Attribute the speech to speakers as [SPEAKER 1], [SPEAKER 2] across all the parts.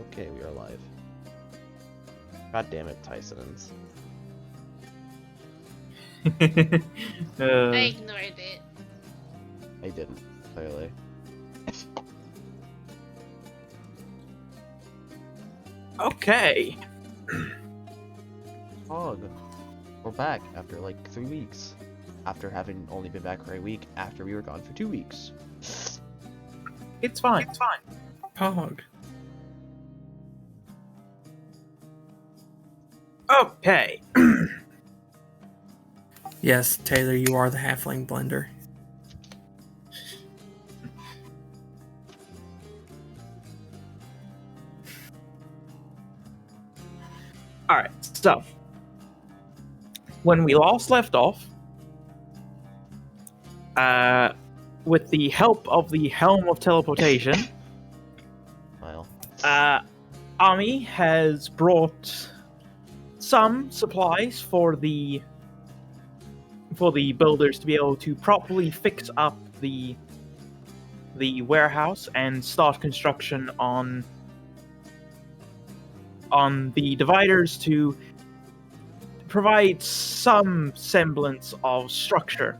[SPEAKER 1] Okay, we are live. God damn it, Tyson's.
[SPEAKER 2] I ignored it.
[SPEAKER 1] I didn't, clearly.
[SPEAKER 3] Okay.
[SPEAKER 1] Pog. We're back after like 3 weeks. After having only been back for a week after we were gone for 2 weeks.
[SPEAKER 3] It's fine. It's fine.
[SPEAKER 4] Pog.
[SPEAKER 3] Okay.
[SPEAKER 4] Yes, Taylor, you are the halfling blender.
[SPEAKER 3] Alright, so. When we last left off, with the help of the Helm of Teleportation,
[SPEAKER 1] Well.
[SPEAKER 3] Ami has brought some supplies for the builders to be able to properly fix up the warehouse and start construction on the dividers to provide some semblance of structure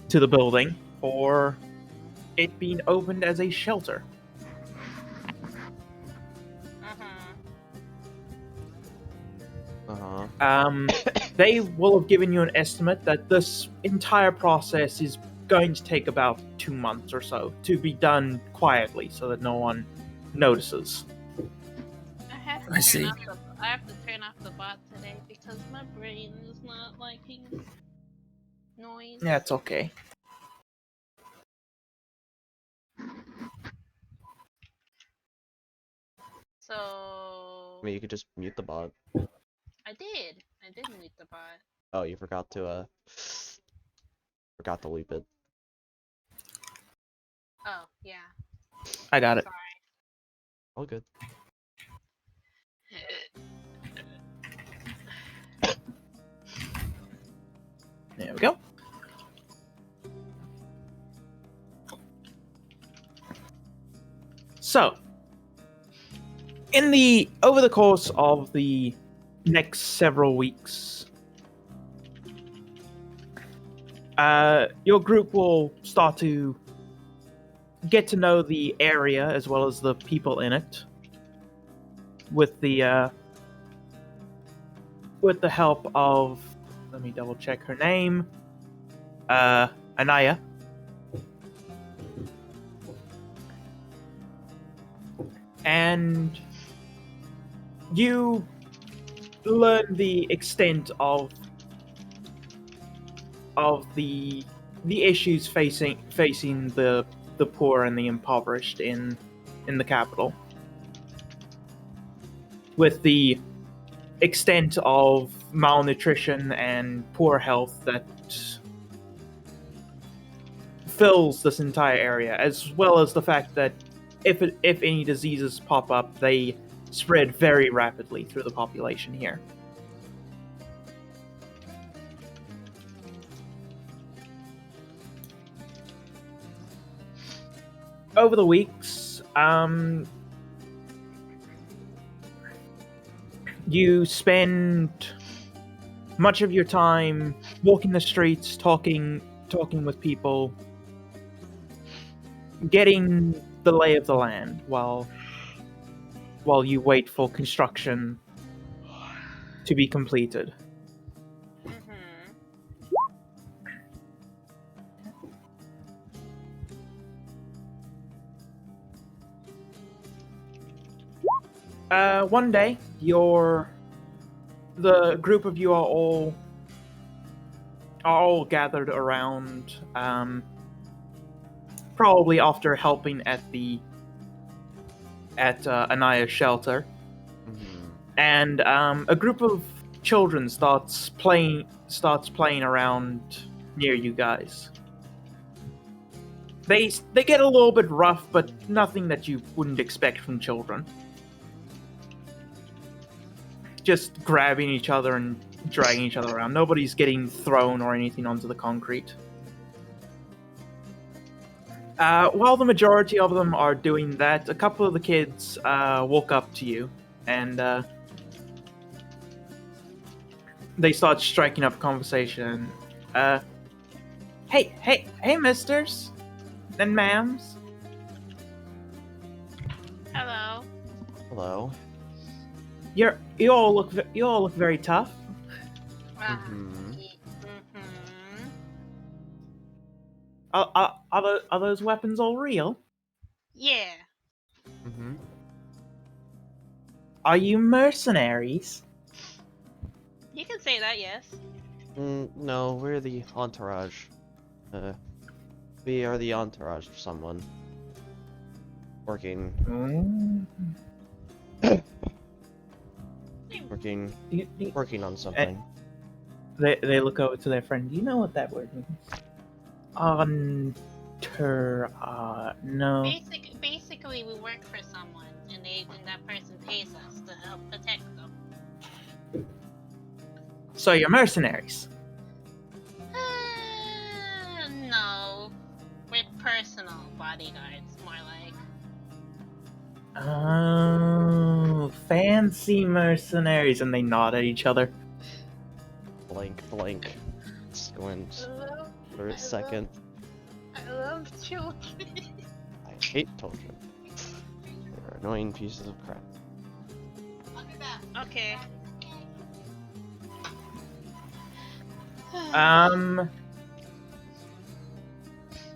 [SPEAKER 3] to the building for it being opened as a shelter. They will have given you an estimate that this entire process is going to take about 2 months or so to be done quietly so that no one notices.
[SPEAKER 2] I have
[SPEAKER 4] I see.
[SPEAKER 2] I have to turn off the bot today because my brain is not liking noise.
[SPEAKER 3] That's okay.
[SPEAKER 2] So
[SPEAKER 1] I mean, you could just mute the bot.
[SPEAKER 2] I did mute the bot.
[SPEAKER 1] Oh, you forgot to loop it.
[SPEAKER 2] Oh yeah.
[SPEAKER 3] I got it.
[SPEAKER 2] Sorry.
[SPEAKER 1] All good.
[SPEAKER 3] There we go. So, over the course of the next several weeks, your group will start to get to know the area as well as the people in it, with the help of, let me double check her name, Anaya. And you learn the extent of the issues facing the poor and the impoverished in the capital, with the extent of malnutrition and poor health that fills this entire area, as well as the fact that if any diseases pop up, they spread very rapidly through the population here. Over the weeks, you spend much of your time walking the streets, talking with people, getting the lay of the land while you wait for construction to be completed. One day, the group of you are all gathered around, probably after helping at Anaya's shelter, and a group of children starts playing around near you guys. They get a little bit rough, but nothing that you wouldn't expect from children. Just grabbing each other and dragging each other around. Nobody's getting thrown or anything onto the concrete. While the majority of them are doing that, a couple of the kids walk up to you and they start striking up a conversation. Hey, misters and ma'ams.
[SPEAKER 2] Hello.
[SPEAKER 1] Hello.
[SPEAKER 3] You all look very tough.
[SPEAKER 1] Mhm.
[SPEAKER 3] Are those weapons all real?
[SPEAKER 2] Yeah.
[SPEAKER 1] Mhm.
[SPEAKER 3] Are you mercenaries?
[SPEAKER 2] You can say that, yes.
[SPEAKER 1] No, we're the entourage. We are the entourage of someone working working on something.
[SPEAKER 3] They look over to their friend. Do you know what that word means? No.
[SPEAKER 2] Basically, we work for someone, and that person pays us to help protect them.
[SPEAKER 3] So you're mercenaries.
[SPEAKER 2] No, we're personal bodyguards, more like.
[SPEAKER 3] Oh, fancy mercenaries, and they nod at each other.
[SPEAKER 1] Blank. Squint for a second.
[SPEAKER 2] I love children.
[SPEAKER 1] I hate children. They're annoying pieces of crap.
[SPEAKER 2] Okay.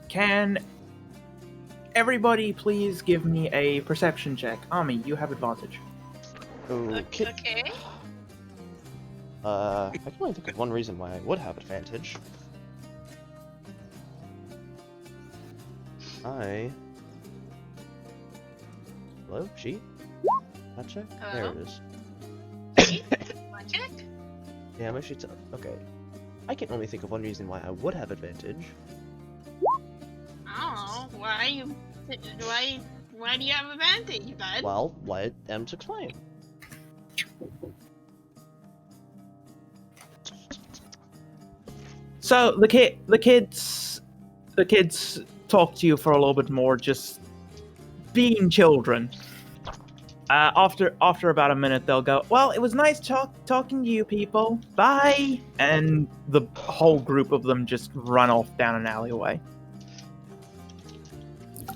[SPEAKER 3] Can everybody please give me a perception check? Ami, you have advantage.
[SPEAKER 1] Okay.
[SPEAKER 2] Okay.
[SPEAKER 1] I can only think of one reason why I would have advantage. Hello? Sheet? Not check? There
[SPEAKER 2] Hello?
[SPEAKER 1] it is.
[SPEAKER 2] Want check?
[SPEAKER 1] Yeah, my sheet's up. Okay. I can only think of one reason why I would have advantage.
[SPEAKER 2] I don't know. Why do you have advantage, bud?
[SPEAKER 1] Well, let them explain.
[SPEAKER 3] So the kids talk to you for a little bit more, just being children. After about a minute, they'll go, "Well, it was nice talking to you people. Bye." And the whole group of them just run off down an alleyway.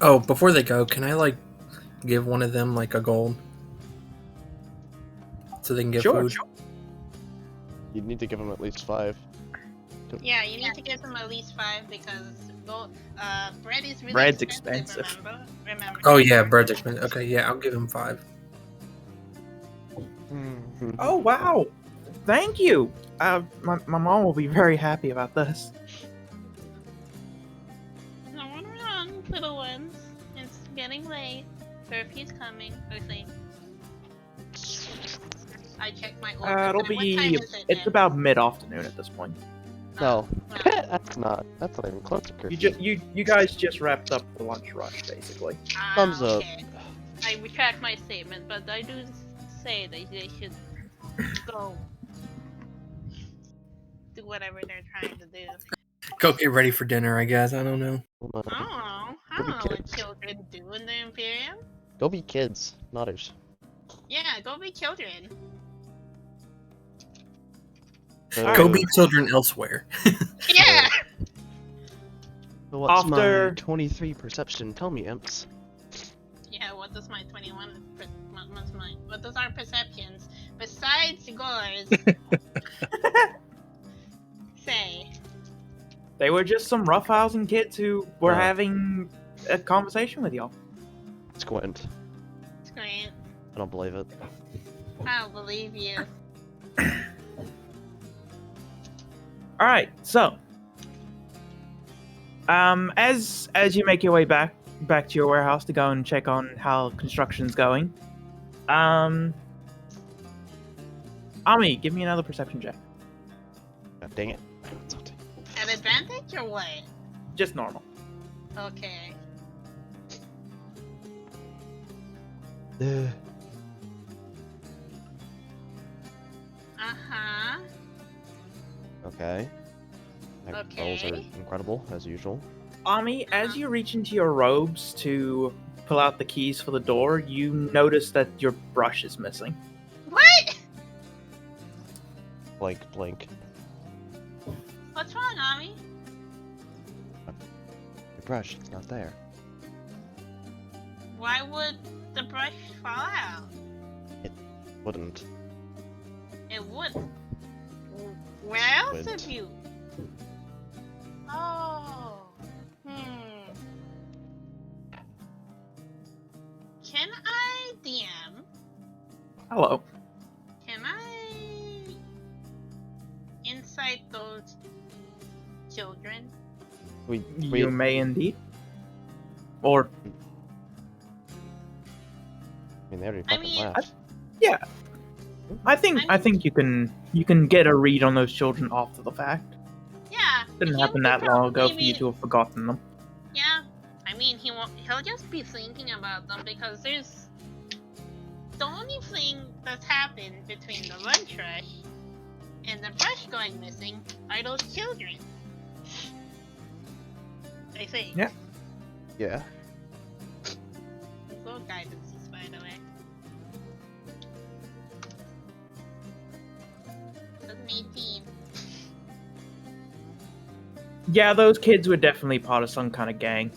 [SPEAKER 4] Oh, before they go, can I give one of them a gold so they can get food?
[SPEAKER 3] Sure.
[SPEAKER 1] You'd need to give them at least 5.
[SPEAKER 2] Yeah, you need to give them at least 5 because bread is really
[SPEAKER 3] Bread's
[SPEAKER 2] expensive.
[SPEAKER 3] expensive.
[SPEAKER 2] Remember.
[SPEAKER 4] Oh yeah, bread's expensive. Okay, yeah, I'll give him 5.
[SPEAKER 3] Oh wow! Thank you. My mom will be very happy about this.
[SPEAKER 2] No one run, little ones. It's getting late. Curfew's coming. Okay. I checked my order.
[SPEAKER 3] It'll
[SPEAKER 2] What time
[SPEAKER 3] be.
[SPEAKER 2] is it
[SPEAKER 3] It's
[SPEAKER 2] now?
[SPEAKER 3] about mid-afternoon at this point.
[SPEAKER 1] No.
[SPEAKER 2] Well,
[SPEAKER 1] That's not even close to curfew.
[SPEAKER 3] You guys just wrapped up the lunch rush, basically.
[SPEAKER 1] Thumbs up.
[SPEAKER 2] okay. I retract my statement, but I do say that they should go do whatever they're trying to do.
[SPEAKER 4] Go get ready for dinner, I guess. I don't know.
[SPEAKER 1] Hold on.
[SPEAKER 2] I
[SPEAKER 1] Go
[SPEAKER 2] don't
[SPEAKER 1] be
[SPEAKER 2] know what
[SPEAKER 1] kids.
[SPEAKER 2] children do in the Imperium.
[SPEAKER 1] Go be kids, notters.
[SPEAKER 2] Yeah, go be children.
[SPEAKER 4] Go be children elsewhere.
[SPEAKER 2] Yeah!
[SPEAKER 1] So what's
[SPEAKER 3] After-
[SPEAKER 1] my 23 perception? Tell me, imps.
[SPEAKER 2] Yeah, what does my 21... What does our perceptions, besides yours, say?
[SPEAKER 3] They were just some roughhousing kids who were
[SPEAKER 1] Oh.
[SPEAKER 3] having a conversation with y'all.
[SPEAKER 1] Squint.
[SPEAKER 2] Scream.
[SPEAKER 1] I don't believe it.
[SPEAKER 2] I don't believe you.
[SPEAKER 3] All right, so as you make your way back to your warehouse to go and check on how construction's going, Ami, give me another perception check.
[SPEAKER 1] God dang it.
[SPEAKER 2] An advantage or what?
[SPEAKER 3] Just normal.
[SPEAKER 2] Okay. Uh-huh.
[SPEAKER 1] Okay. My rolls are
[SPEAKER 2] Okay.
[SPEAKER 1] incredible, as usual.
[SPEAKER 3] Ami, as you reach into your robes to pull out the keys for the door, you notice that your brush is missing.
[SPEAKER 2] What?
[SPEAKER 1] Blink.
[SPEAKER 2] What's wrong, Ami?
[SPEAKER 1] Your brush, it's not there.
[SPEAKER 2] Why would the brush fall out?
[SPEAKER 1] Wouldn't.
[SPEAKER 2] It would. Where else
[SPEAKER 1] Wouldn't.
[SPEAKER 2] have you? Oh. Can I DM?
[SPEAKER 3] Hello.
[SPEAKER 2] Can I insight those children?
[SPEAKER 3] You may indeed. Or,
[SPEAKER 1] I mean, they already
[SPEAKER 2] I
[SPEAKER 1] fucking
[SPEAKER 2] mean,
[SPEAKER 1] left.
[SPEAKER 3] I think you can get a read on those children after the fact.
[SPEAKER 2] Yeah.
[SPEAKER 3] Didn't
[SPEAKER 2] he'll
[SPEAKER 3] happen that
[SPEAKER 2] be
[SPEAKER 3] long ago for
[SPEAKER 2] probably
[SPEAKER 3] you to have forgotten them.
[SPEAKER 2] Yeah, I mean, he'll just be thinking about them because there's the only thing that's happened between the lunch rush and the brush going missing are those children. I think.
[SPEAKER 3] Yeah.
[SPEAKER 1] Yeah.
[SPEAKER 2] Go guidances, by the way. That's an 18.
[SPEAKER 3] Yeah, those kids were definitely part of some kind of gang.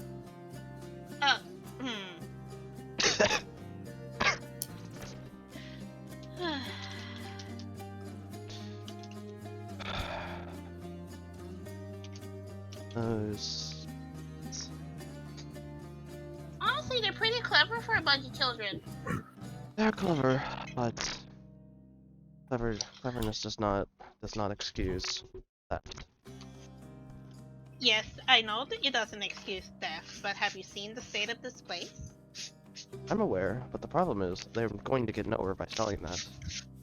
[SPEAKER 2] Honestly, they're pretty clever for a bunch of children.
[SPEAKER 1] They're clever, but cleverness does not excuse theft.
[SPEAKER 2] Yes, I know that it doesn't excuse theft, but have you seen the state of this place?
[SPEAKER 1] I'm aware, but the problem is they're going to get nowhere by selling that.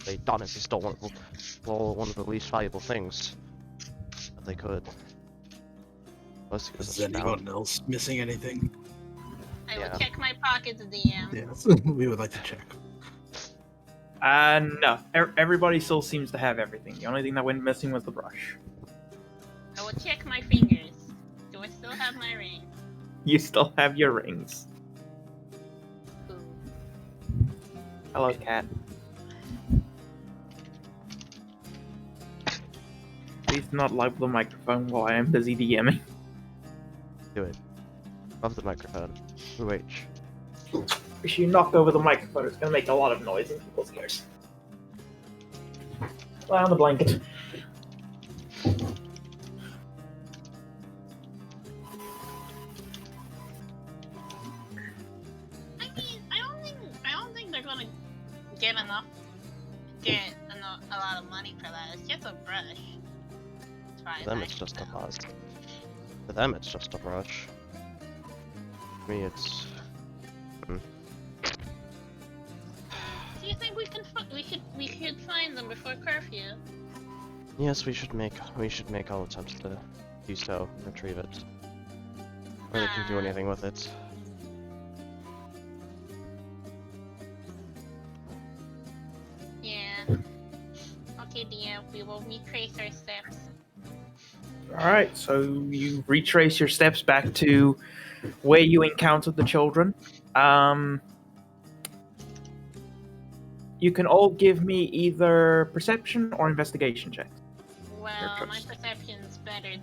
[SPEAKER 1] They honestly stole one of the least valuable things that they could. Mostly because
[SPEAKER 5] Is
[SPEAKER 1] it's
[SPEAKER 5] anyone
[SPEAKER 1] found.
[SPEAKER 5] else missing anything?
[SPEAKER 2] I
[SPEAKER 1] Yeah.
[SPEAKER 2] will check my pockets, DM.
[SPEAKER 5] Yes, we would like to check.
[SPEAKER 3] No. Everybody still seems to have everything. The only thing that went missing was the brush.
[SPEAKER 2] I will check my fingers. Do I still have my ring?
[SPEAKER 3] You still have your rings.
[SPEAKER 2] Ooh.
[SPEAKER 3] Hello, cat. Please do not light the microphone while I am busy DMing.
[SPEAKER 1] Do it. Above the microphone. H.
[SPEAKER 3] If you knock over the microphone, it's gonna make a lot of noise in people's ears. Lie on the blanket.
[SPEAKER 2] I mean, I don't think they're gonna get a lot of money for that. It's just a brush. As far
[SPEAKER 1] For
[SPEAKER 2] as
[SPEAKER 1] them,
[SPEAKER 2] I
[SPEAKER 1] it's
[SPEAKER 2] can
[SPEAKER 1] just a
[SPEAKER 2] tell.
[SPEAKER 1] buzz. For them, it's just a brush. For me, it's.
[SPEAKER 2] Do you think we can? We should find them before curfew?
[SPEAKER 1] Yes, we should make all attempts to do so and retrieve it. Or they can do anything with it.
[SPEAKER 2] Yeah. Okay, DM. We will retrace our steps.
[SPEAKER 3] Alright, so you retrace your steps back to where you encountered the children. You can all give me either perception or investigation checks.
[SPEAKER 2] Well, my
[SPEAKER 3] choice.
[SPEAKER 2] perception's better than.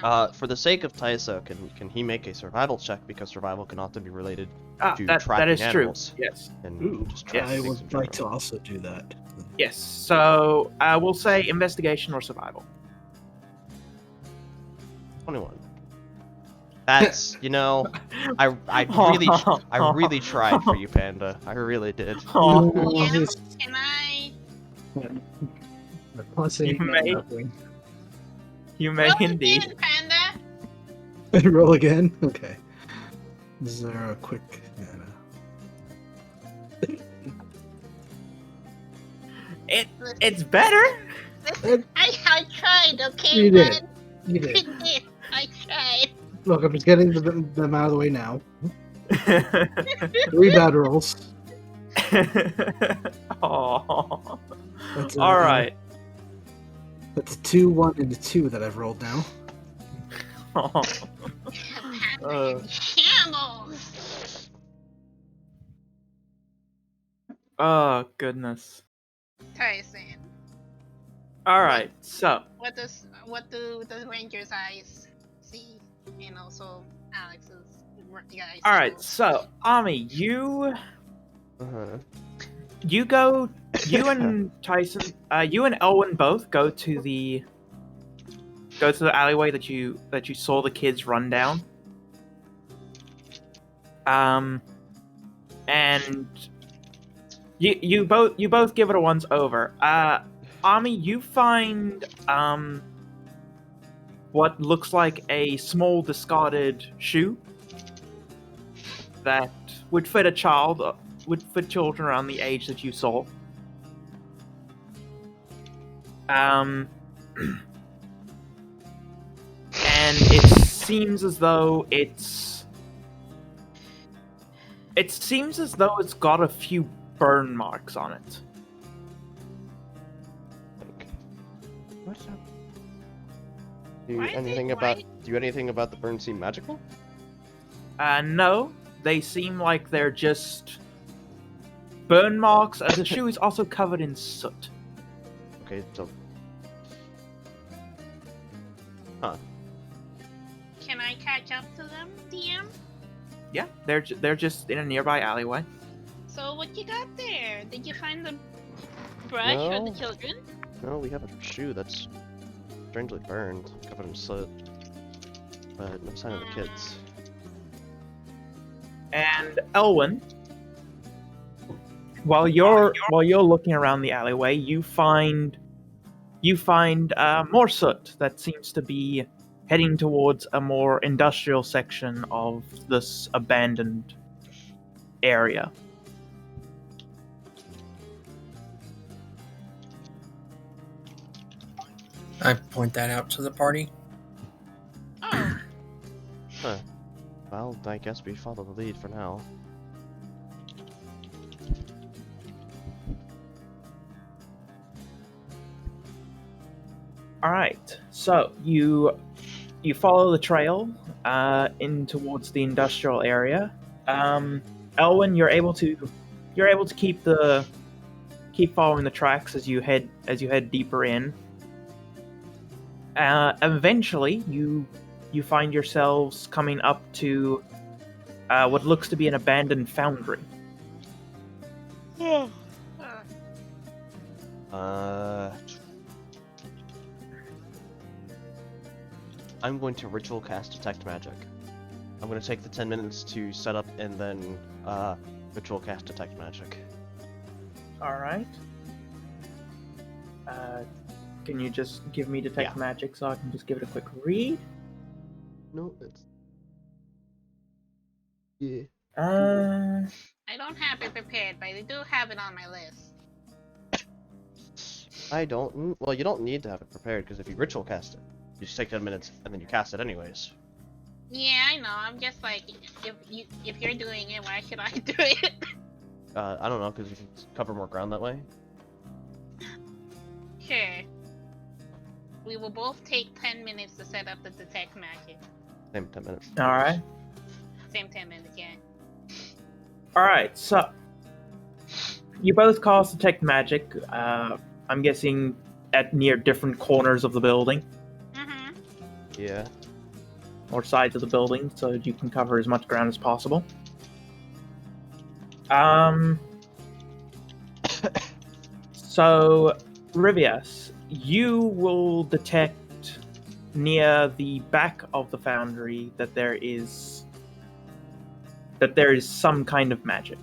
[SPEAKER 2] No.
[SPEAKER 1] For the sake of Taisa, can he make a survival check, because survival can often be related to
[SPEAKER 3] That
[SPEAKER 1] tracking
[SPEAKER 3] is
[SPEAKER 1] animals
[SPEAKER 3] true. Yes.
[SPEAKER 1] and
[SPEAKER 5] Ooh,
[SPEAKER 1] just tracking
[SPEAKER 5] I
[SPEAKER 1] things in
[SPEAKER 5] would like to
[SPEAKER 1] general.
[SPEAKER 5] also do that.
[SPEAKER 3] Yes. So I will say investigation or survival.
[SPEAKER 1] 21. That's, I really tried for you, Panda. I really did.
[SPEAKER 2] Yeah, can I?
[SPEAKER 5] Plus eight,
[SPEAKER 3] You may.
[SPEAKER 5] nothing.
[SPEAKER 3] You may
[SPEAKER 2] Roll
[SPEAKER 3] indeed.
[SPEAKER 2] again, Panda.
[SPEAKER 5] Roll again? Okay. Is there a quick...
[SPEAKER 3] It's better.
[SPEAKER 2] Listen, I tried, okay,
[SPEAKER 5] You did.
[SPEAKER 2] bud?
[SPEAKER 5] You
[SPEAKER 2] I
[SPEAKER 5] did.
[SPEAKER 2] did. I tried.
[SPEAKER 5] Look, I'm just getting them out of the way now. 3 bad rolls.
[SPEAKER 3] Aww.
[SPEAKER 5] That's
[SPEAKER 3] All right.
[SPEAKER 5] That's a 2, 1, and a 2 that I've rolled now.
[SPEAKER 2] Panda in shambles.
[SPEAKER 3] Oh, goodness.
[SPEAKER 2] Tyson,
[SPEAKER 3] Alright, so,
[SPEAKER 2] what do the Rangers' eyes see, and also Alex's guys?
[SPEAKER 3] alright, so, Ami, you
[SPEAKER 1] Uh-huh.
[SPEAKER 3] you and Tyson, you and Elwyn both go to the alleyway that you saw the kids run down. And you both give it a once over. Ami, you find what looks like a small discarded shoe that would fit a child, would fit children around the age that you saw. And it seems as though it's got a few burn marks on it.
[SPEAKER 1] What's up? Do
[SPEAKER 2] Why is it
[SPEAKER 1] anything about
[SPEAKER 2] white?
[SPEAKER 1] do anything about the burn seem magical?
[SPEAKER 3] No, they seem like they're just burn marks. The shoe is also covered in soot.
[SPEAKER 1] Okay, so
[SPEAKER 2] Can I catch up to them, DM?
[SPEAKER 3] Yeah, they're just in a nearby alleyway.
[SPEAKER 2] So what you got there? Did you find the brush for the
[SPEAKER 1] No.
[SPEAKER 2] children?
[SPEAKER 1] no, we have a shoe that's strangely burned, covered in soot, but no sign of the kids.
[SPEAKER 3] And Elwyn, while you're looking around the alleyway, you find more soot that seems to be heading towards a more industrial section of this abandoned area.
[SPEAKER 4] I point that out to the party.
[SPEAKER 2] Oh,
[SPEAKER 1] Huh. Well, I guess we follow the lead for now.
[SPEAKER 3] All right, so you follow the trail in towards the industrial area. Elwyn, you're able to keep following the tracks as you head deeper in. Eventually, you find yourselves coming up to what looks to be an abandoned foundry.
[SPEAKER 1] I'm going to ritual cast detect magic. I'm going to take the 10 minutes to set up and then ritual cast detect magic.
[SPEAKER 3] All right. Can you just give me detect
[SPEAKER 1] Yeah.
[SPEAKER 3] magic so I can just give it a quick read?
[SPEAKER 1] No, it's yeah.
[SPEAKER 2] I don't have it prepared, but I do have it on my list.
[SPEAKER 1] I don't. Well, you don't need to have it prepared because if you ritual cast it, you just take 10 minutes and then you cast it anyways.
[SPEAKER 2] Yeah, I know. I'm just like, if you're doing it, why should I do it?
[SPEAKER 1] I don't know because you can cover more ground that way.
[SPEAKER 2] Sure. We will both take 10 minutes to set up the detect magic.
[SPEAKER 1] Same 10 minutes.
[SPEAKER 3] All right.
[SPEAKER 2] Same 10 minutes, yeah.
[SPEAKER 3] All right. So you both cast detect magic. I'm guessing at near different corners of the building
[SPEAKER 2] Mm-hmm.
[SPEAKER 1] Yeah.
[SPEAKER 3] or sides of the building, so you can cover as much ground as possible. So Rivias, you will detect near the back of the foundry that there is some kind of magic.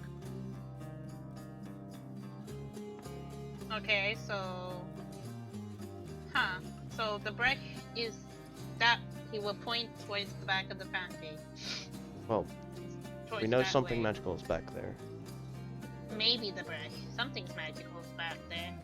[SPEAKER 2] Okay, so... Huh. So the brush is that he will point towards the back of the foundry.
[SPEAKER 1] Well,
[SPEAKER 2] Towards
[SPEAKER 1] we know
[SPEAKER 2] that
[SPEAKER 1] something
[SPEAKER 2] way.
[SPEAKER 1] magical is back there.
[SPEAKER 2] Maybe the brush. Something's magical is back there.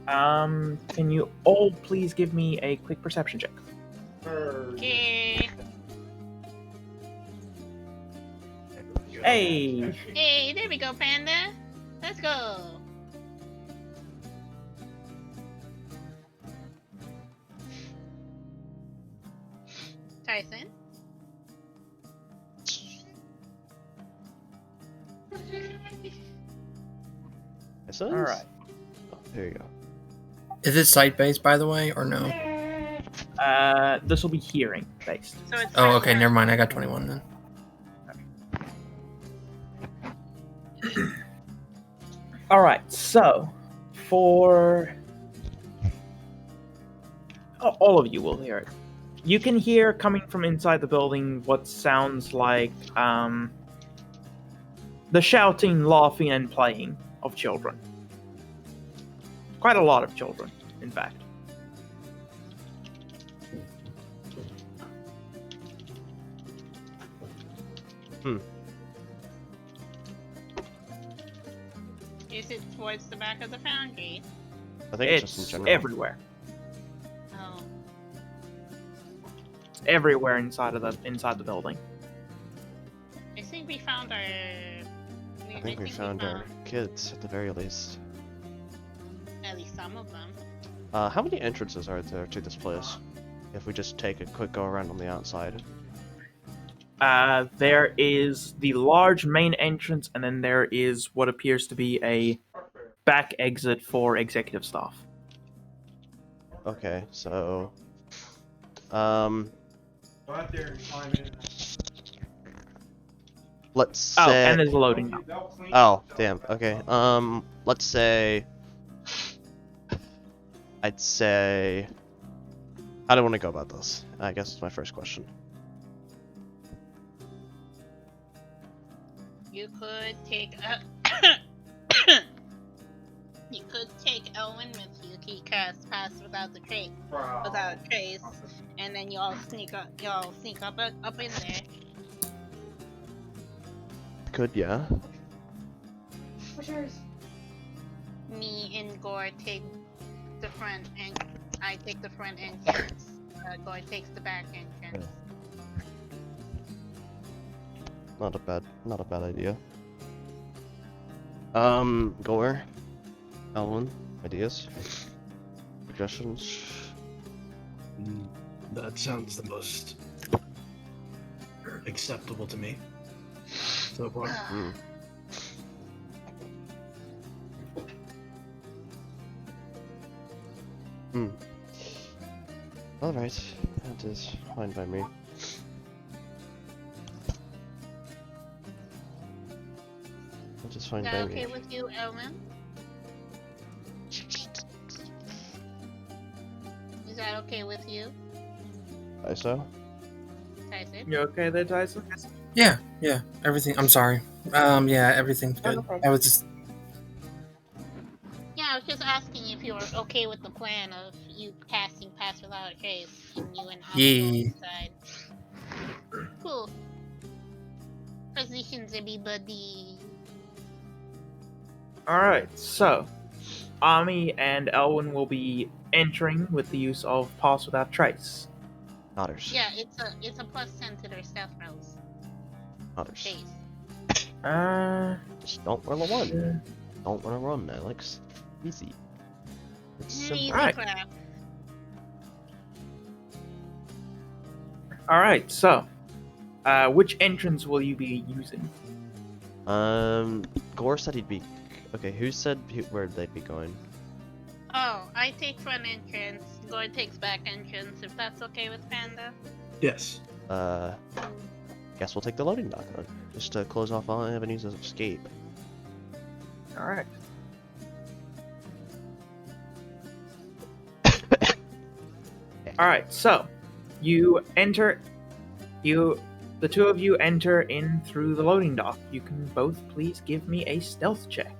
[SPEAKER 3] Can you all please give me a quick perception check?
[SPEAKER 2] Okay.
[SPEAKER 3] Hey!
[SPEAKER 2] Hey, there we go, Panda. Let's go. Tyson.
[SPEAKER 1] All
[SPEAKER 3] Alright.
[SPEAKER 1] Oh, here you go.
[SPEAKER 4] Is it site-based, by the way, or no?
[SPEAKER 3] This will be hearing based.
[SPEAKER 2] So it's
[SPEAKER 4] Oh,
[SPEAKER 2] not
[SPEAKER 4] okay, never mind. I got 21 then.
[SPEAKER 3] Alright, so for all of you will hear it. You can hear coming from inside the building what sounds like the shouting, laughing, and playing of children. Quite a lot of children, in fact.
[SPEAKER 2] Is it towards the back of the foundry?
[SPEAKER 1] I think it's just in
[SPEAKER 3] It's
[SPEAKER 1] general.
[SPEAKER 3] everywhere.
[SPEAKER 2] Oh.
[SPEAKER 3] It's everywhere inside the building.
[SPEAKER 2] I think we found our...
[SPEAKER 1] I think we found our kids, at the very least.
[SPEAKER 2] At least some of them.
[SPEAKER 1] How many entrances are there to this place? If we just take a quick go around on the outside.
[SPEAKER 3] There is the large main entrance, and then there is what appears to be a back exit for executive staff.
[SPEAKER 1] Okay, so...
[SPEAKER 6] Go out there and climb in.
[SPEAKER 1] Let's
[SPEAKER 3] Oh,
[SPEAKER 1] say...
[SPEAKER 3] and there's a loading dock.
[SPEAKER 1] Oh, damn, okay. Let's say... I'd say... How do I want to go about this? I guess it's my first question.
[SPEAKER 2] You could take you could take Elwin with you. He cast pass without the trace, without trace, and then y'all sneak up in there.
[SPEAKER 1] Could, yeah.
[SPEAKER 7] What's yours?
[SPEAKER 2] Me and Gore take the front, and I take the front entrance. Gore takes the back entrance.
[SPEAKER 1] Not a bad idea. Gore, Elwin, ideas, suggestions.
[SPEAKER 5] That sounds the most acceptable to me so far.
[SPEAKER 1] Alright, that is fine by me. That is fine
[SPEAKER 2] Is
[SPEAKER 1] by
[SPEAKER 2] that okay
[SPEAKER 1] me.
[SPEAKER 2] with you, Elwin? Is that okay with you,
[SPEAKER 1] So?
[SPEAKER 2] Tyson?
[SPEAKER 3] You okay there, Tyson?
[SPEAKER 4] Yeah, everything. I'm sorry. Yeah, everything's
[SPEAKER 3] Oh, no
[SPEAKER 4] good.
[SPEAKER 3] problem.
[SPEAKER 4] I was just.
[SPEAKER 2] Yeah, I was just asking if you were okay with the plan of you casting pass without a trace and you and
[SPEAKER 4] Yeah.
[SPEAKER 2] inside. Cool. Positions, everybody.
[SPEAKER 3] Alright, so Ami and Elwin will be entering with the use of Pass Without Trace.
[SPEAKER 1] Otters.
[SPEAKER 2] Yeah, it's a plus 10 to their stealth rolls.
[SPEAKER 1] Otters.
[SPEAKER 2] Base.
[SPEAKER 1] Just don't roll a 1. Don't want to run, Alex. Easy. It's simple.
[SPEAKER 2] Easy
[SPEAKER 3] Alright.
[SPEAKER 2] crap.
[SPEAKER 3] Alright, so which entrance will you be using?
[SPEAKER 1] Gore said he'd be... Okay, who said where they'd be going?
[SPEAKER 2] Oh, I take front entrance. Gore takes back entrance. If that's okay with Panda.
[SPEAKER 5] Yes.
[SPEAKER 1] Guess we'll take the loading dock then. Just to close off all avenues of escape.
[SPEAKER 3] Alright. Alright, so you enter. The two of you enter in through the loading dock. You can both please give me a stealth check.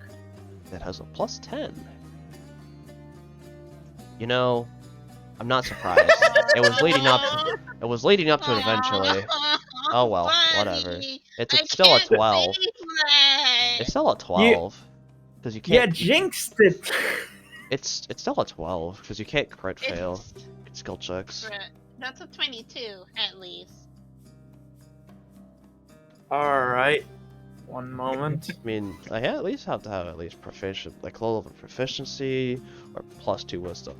[SPEAKER 1] That has a plus 10. You know, I'm not surprised. It was leading up to it eventually. Oh well, whatever. It's still a 12. It's still a 12. Because you
[SPEAKER 3] Yeah,
[SPEAKER 1] can't.
[SPEAKER 3] jinxed it.
[SPEAKER 1] It's still a 12 because you can't crit fail skill checks.
[SPEAKER 2] That's a 22 at least.
[SPEAKER 3] Alright. One moment.
[SPEAKER 1] I mean, I at least have to have at least proficient, like low level proficiency or +2 wisdom.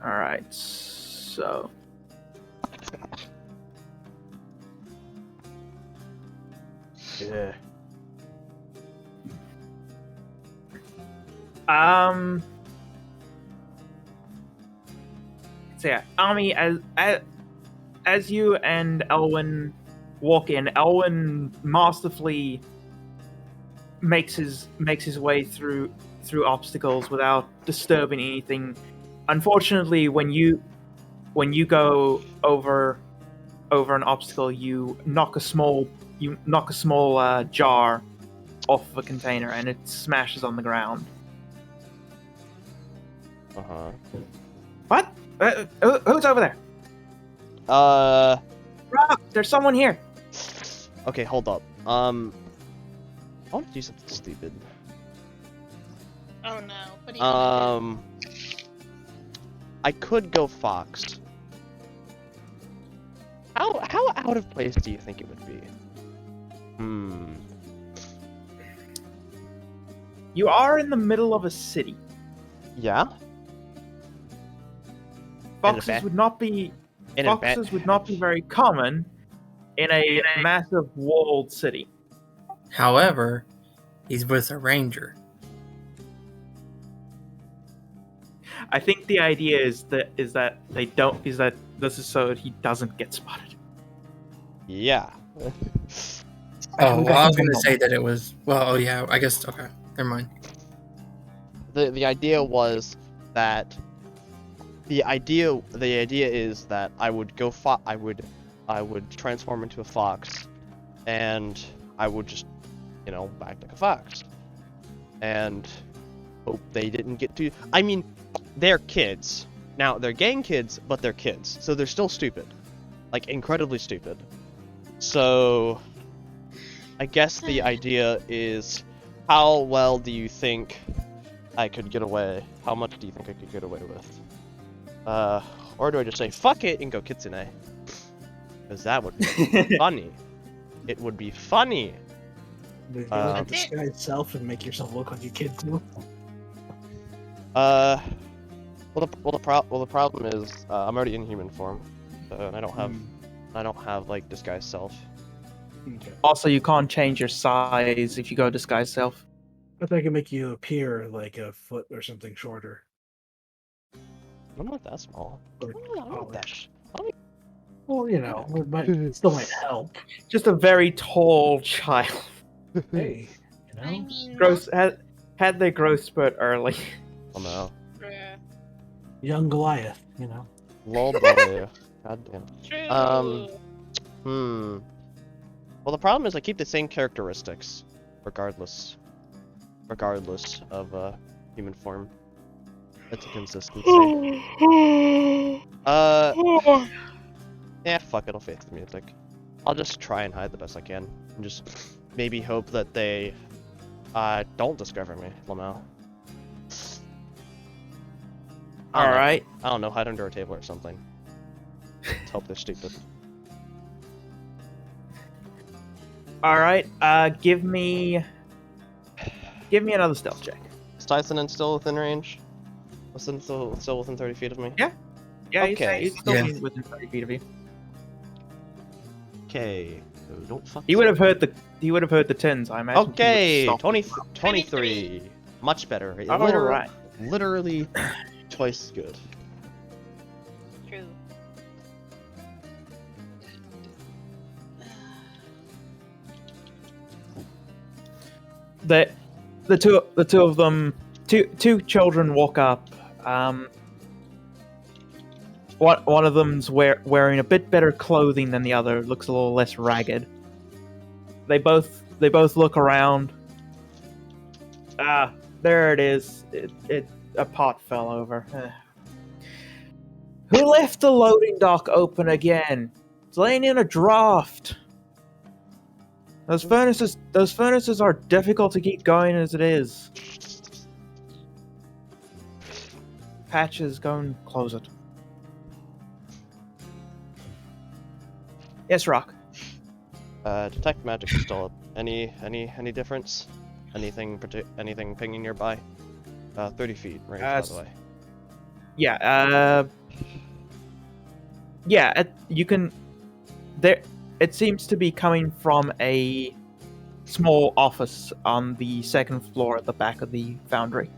[SPEAKER 3] Alright, so...
[SPEAKER 1] Yeah.
[SPEAKER 3] So yeah, Ami, as you and Elwyn walk in, Elwyn masterfully makes his way through obstacles without disturbing anything. Unfortunately, when you go over an obstacle, you knock a small jar off of a container, and it smashes on the ground.
[SPEAKER 1] Uh-huh.
[SPEAKER 3] What? Who's over there? Rock, there's someone here.
[SPEAKER 1] Okay, hold up. I want to do something stupid.
[SPEAKER 2] Oh no. What are you gonna
[SPEAKER 1] I could go Fox. How out of place do you think it would be?
[SPEAKER 3] You are in the middle of a city.
[SPEAKER 1] Yeah.
[SPEAKER 3] Foxes would not be very common in a massive walled city.
[SPEAKER 4] However, he's with a ranger.
[SPEAKER 3] I think the idea is that this is so that he doesn't get spotted.
[SPEAKER 1] Yeah.
[SPEAKER 4] Oh, well, I was going to say that it was. Well, oh yeah, I guess. Okay, never mind.
[SPEAKER 1] The idea was that the idea is that I would go I would transform into a fox, and I would just, act like a fox, and hope they didn't get to. I mean, they're kids. Now they're gang kids, but they're kids, so they're still stupid, like incredibly stupid. So, I guess the idea is, how well do you think I could get away? How much do you think I could get away with? Or do I just say, fuck it, and go Kitsune? Because that would be funny. It would be funny.
[SPEAKER 5] Disguise self and make yourself look like a kid too.
[SPEAKER 1] Well, the problem is, I'm already in human form, and I don't have like disguise self.
[SPEAKER 5] Okay.
[SPEAKER 3] Also, you can't change your size if you go disguise self.
[SPEAKER 5] But I can make you appear like a foot or something shorter.
[SPEAKER 1] I'm not that small.
[SPEAKER 5] Or
[SPEAKER 1] I'm not that
[SPEAKER 5] well, it still might help.
[SPEAKER 3] Just a very tall child.
[SPEAKER 5] Hey,
[SPEAKER 2] I mean,
[SPEAKER 3] Growth had their growth spurt early.
[SPEAKER 1] Oh no.
[SPEAKER 2] bruh.
[SPEAKER 5] young Goliath,
[SPEAKER 1] Lol boy. God damn.
[SPEAKER 2] True.
[SPEAKER 1] Well, the problem is I keep the same characteristics, regardless of human form. It's a consistency. Yeah, fuck it, I'll face the music. I'll just try and hide the best I can, and just maybe hope that they don't discover me, Lamau.
[SPEAKER 3] Alright.
[SPEAKER 1] I don't know, hide under a table or something. Let's hope they're stupid.
[SPEAKER 3] Alright, give me another stealth check.
[SPEAKER 1] Is Tyson still within range? Still within 30 feet of me?
[SPEAKER 3] Yeah. Yeah,
[SPEAKER 1] Okay.
[SPEAKER 3] he's still
[SPEAKER 4] Yeah.
[SPEAKER 3] within 30 feet of you.
[SPEAKER 1] Okay. So don't fuck.
[SPEAKER 3] He would have heard the tins, I imagine.
[SPEAKER 1] Okay,
[SPEAKER 3] He would stop.
[SPEAKER 1] 23. Much better.
[SPEAKER 3] Alright.
[SPEAKER 1] Literally twice as good.
[SPEAKER 2] True.
[SPEAKER 3] The two of them, two children walk up. One of them's wearing a bit better clothing than the other. Looks a little less ragged. They both look around. Ah, there it is. A pot fell over. Who left the loading dock open again? It's laying in a draft. Those furnaces are difficult to keep going as it is. Patches, go and close it. Yes, Rock.
[SPEAKER 1] Detect magic is still up. Any difference? Anything pinging nearby? 30 feet range, by the way.
[SPEAKER 3] Yeah. Yeah. You can. There. It seems to be coming from a small office on the second floor at the back of the foundry.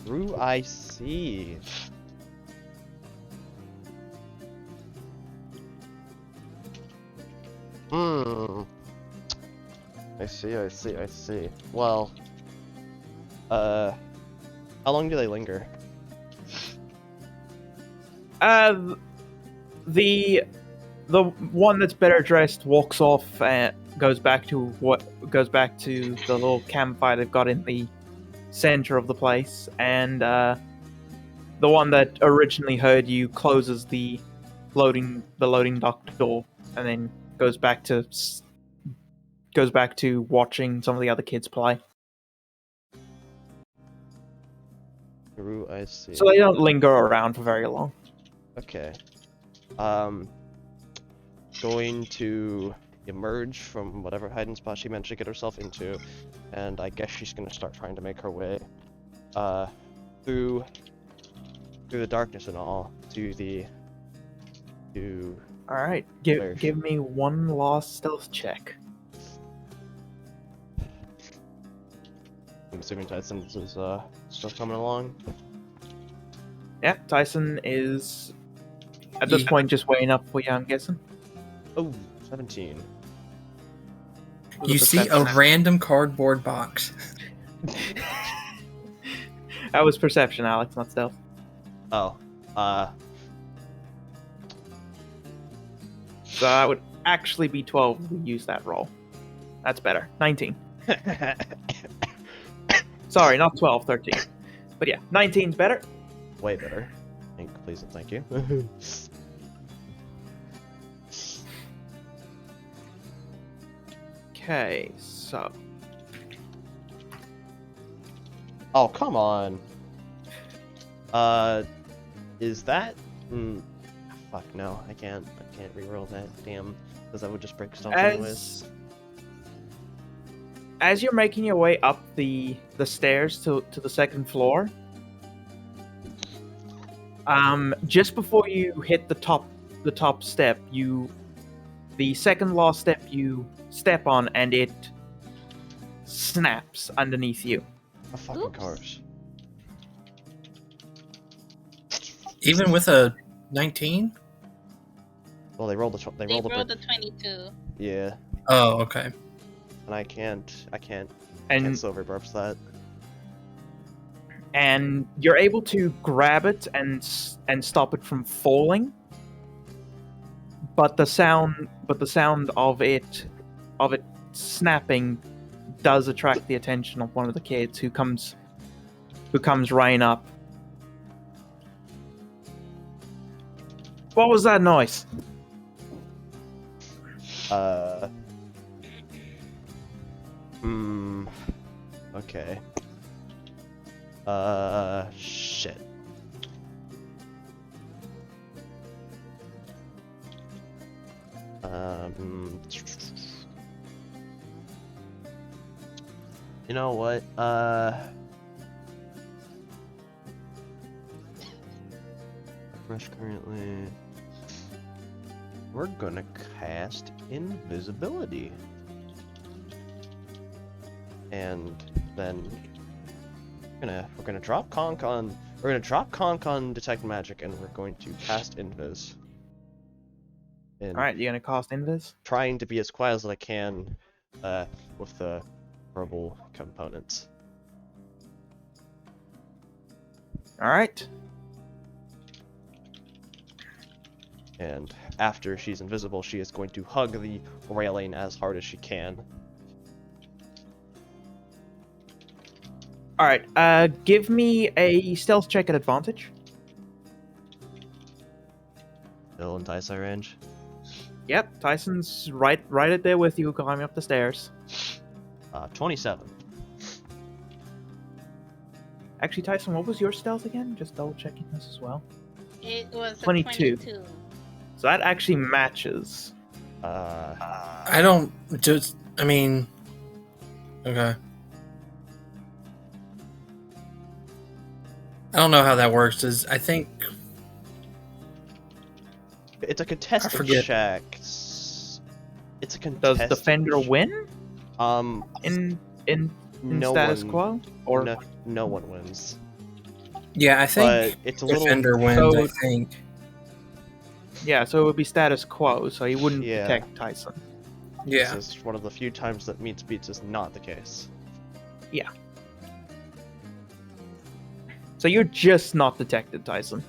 [SPEAKER 1] Ooh, I see. Hmm. I see. Well, how long do they linger?
[SPEAKER 3] The one that's better dressed walks off and goes back to the little campfire they've got in the center of the place, and the one that originally heard you closes the loading dock door, and then goes back to watching some of the other kids play.
[SPEAKER 1] Ooh, I see.
[SPEAKER 3] So they don't linger around for very long.
[SPEAKER 1] Okay. Going to emerge from whatever hiding spot she managed to get herself into, and I guess she's gonna start trying to make her way, through the darkness and all to
[SPEAKER 3] All right,
[SPEAKER 1] Where?
[SPEAKER 3] give me one last stealth check.
[SPEAKER 1] I'm assuming Tyson is still coming along.
[SPEAKER 3] Yeah, Tyson is at this point just waiting up for you, I'm guessing.
[SPEAKER 1] Oh, 17.
[SPEAKER 4] You see a random cardboard box.
[SPEAKER 3] That was perception, Alex, not stealth.
[SPEAKER 1] Oh,
[SPEAKER 3] So that would actually be 12 if we use that roll. That's better. 19. Sorry, not 12, 13. But yeah, 19's better.
[SPEAKER 1] way better. Please and thank you.
[SPEAKER 3] Okay, so
[SPEAKER 1] Oh, come on. Is that? Fuck no, I can't reroll that. Damn, because that would just break stuff anyways.
[SPEAKER 3] As you're making your way up the stairs to the second floor, just before you hit the top step, the second last step you step on, and it snaps underneath you.
[SPEAKER 1] A fucking
[SPEAKER 2] Oops.
[SPEAKER 1] cars.
[SPEAKER 4] Even with a 19?
[SPEAKER 1] Well, they rolled the
[SPEAKER 2] They rolled a 22.
[SPEAKER 1] Yeah,
[SPEAKER 4] Oh, okay.
[SPEAKER 1] and I can't
[SPEAKER 3] And
[SPEAKER 1] silver burps that.
[SPEAKER 3] and you're able to grab it and stop it from falling. But the sound of it snapping does attract the attention of one of the kids who comes running up. What was that noise?
[SPEAKER 1] Okay. Shit. You know what? Fresh currently. We're gonna cast invisibility. And then we're gonna drop conk on detect magic, and we're going to cast invis. And
[SPEAKER 3] All right, you're gonna cast invis.
[SPEAKER 1] trying to be as quiet as I can with the verbal components.
[SPEAKER 3] All right.
[SPEAKER 1] And after she's invisible, she is going to hug the railing as hard as she can.
[SPEAKER 3] All right. Give me a stealth check at advantage.
[SPEAKER 1] Still in Taisai range.
[SPEAKER 3] Yep, Tyson's right at there with you, climbing up the stairs.
[SPEAKER 1] 27.
[SPEAKER 3] Actually, Tyson, what was your stealth again? Just double checking this as well.
[SPEAKER 2] It was a
[SPEAKER 3] 22.
[SPEAKER 2] 22.
[SPEAKER 3] So that actually matches.
[SPEAKER 4] I don't just. I mean, okay. I don't know how that works. I think
[SPEAKER 1] It's a contested
[SPEAKER 4] forget.
[SPEAKER 1] check. It's a
[SPEAKER 3] Does
[SPEAKER 1] contested
[SPEAKER 3] defender win in
[SPEAKER 1] no
[SPEAKER 3] status
[SPEAKER 1] one,
[SPEAKER 3] quo? Or
[SPEAKER 1] no one wins.
[SPEAKER 4] Yeah, I think
[SPEAKER 1] But it's a
[SPEAKER 4] defender
[SPEAKER 1] little.
[SPEAKER 4] wins.
[SPEAKER 3] So-
[SPEAKER 4] I think.
[SPEAKER 3] yeah, so it would be status quo, so he wouldn't
[SPEAKER 1] Yeah.
[SPEAKER 3] detect Tyson.
[SPEAKER 4] Yeah.
[SPEAKER 1] This is one of the few times that meets beats is not the case.
[SPEAKER 3] So you're just not detected, Tyson.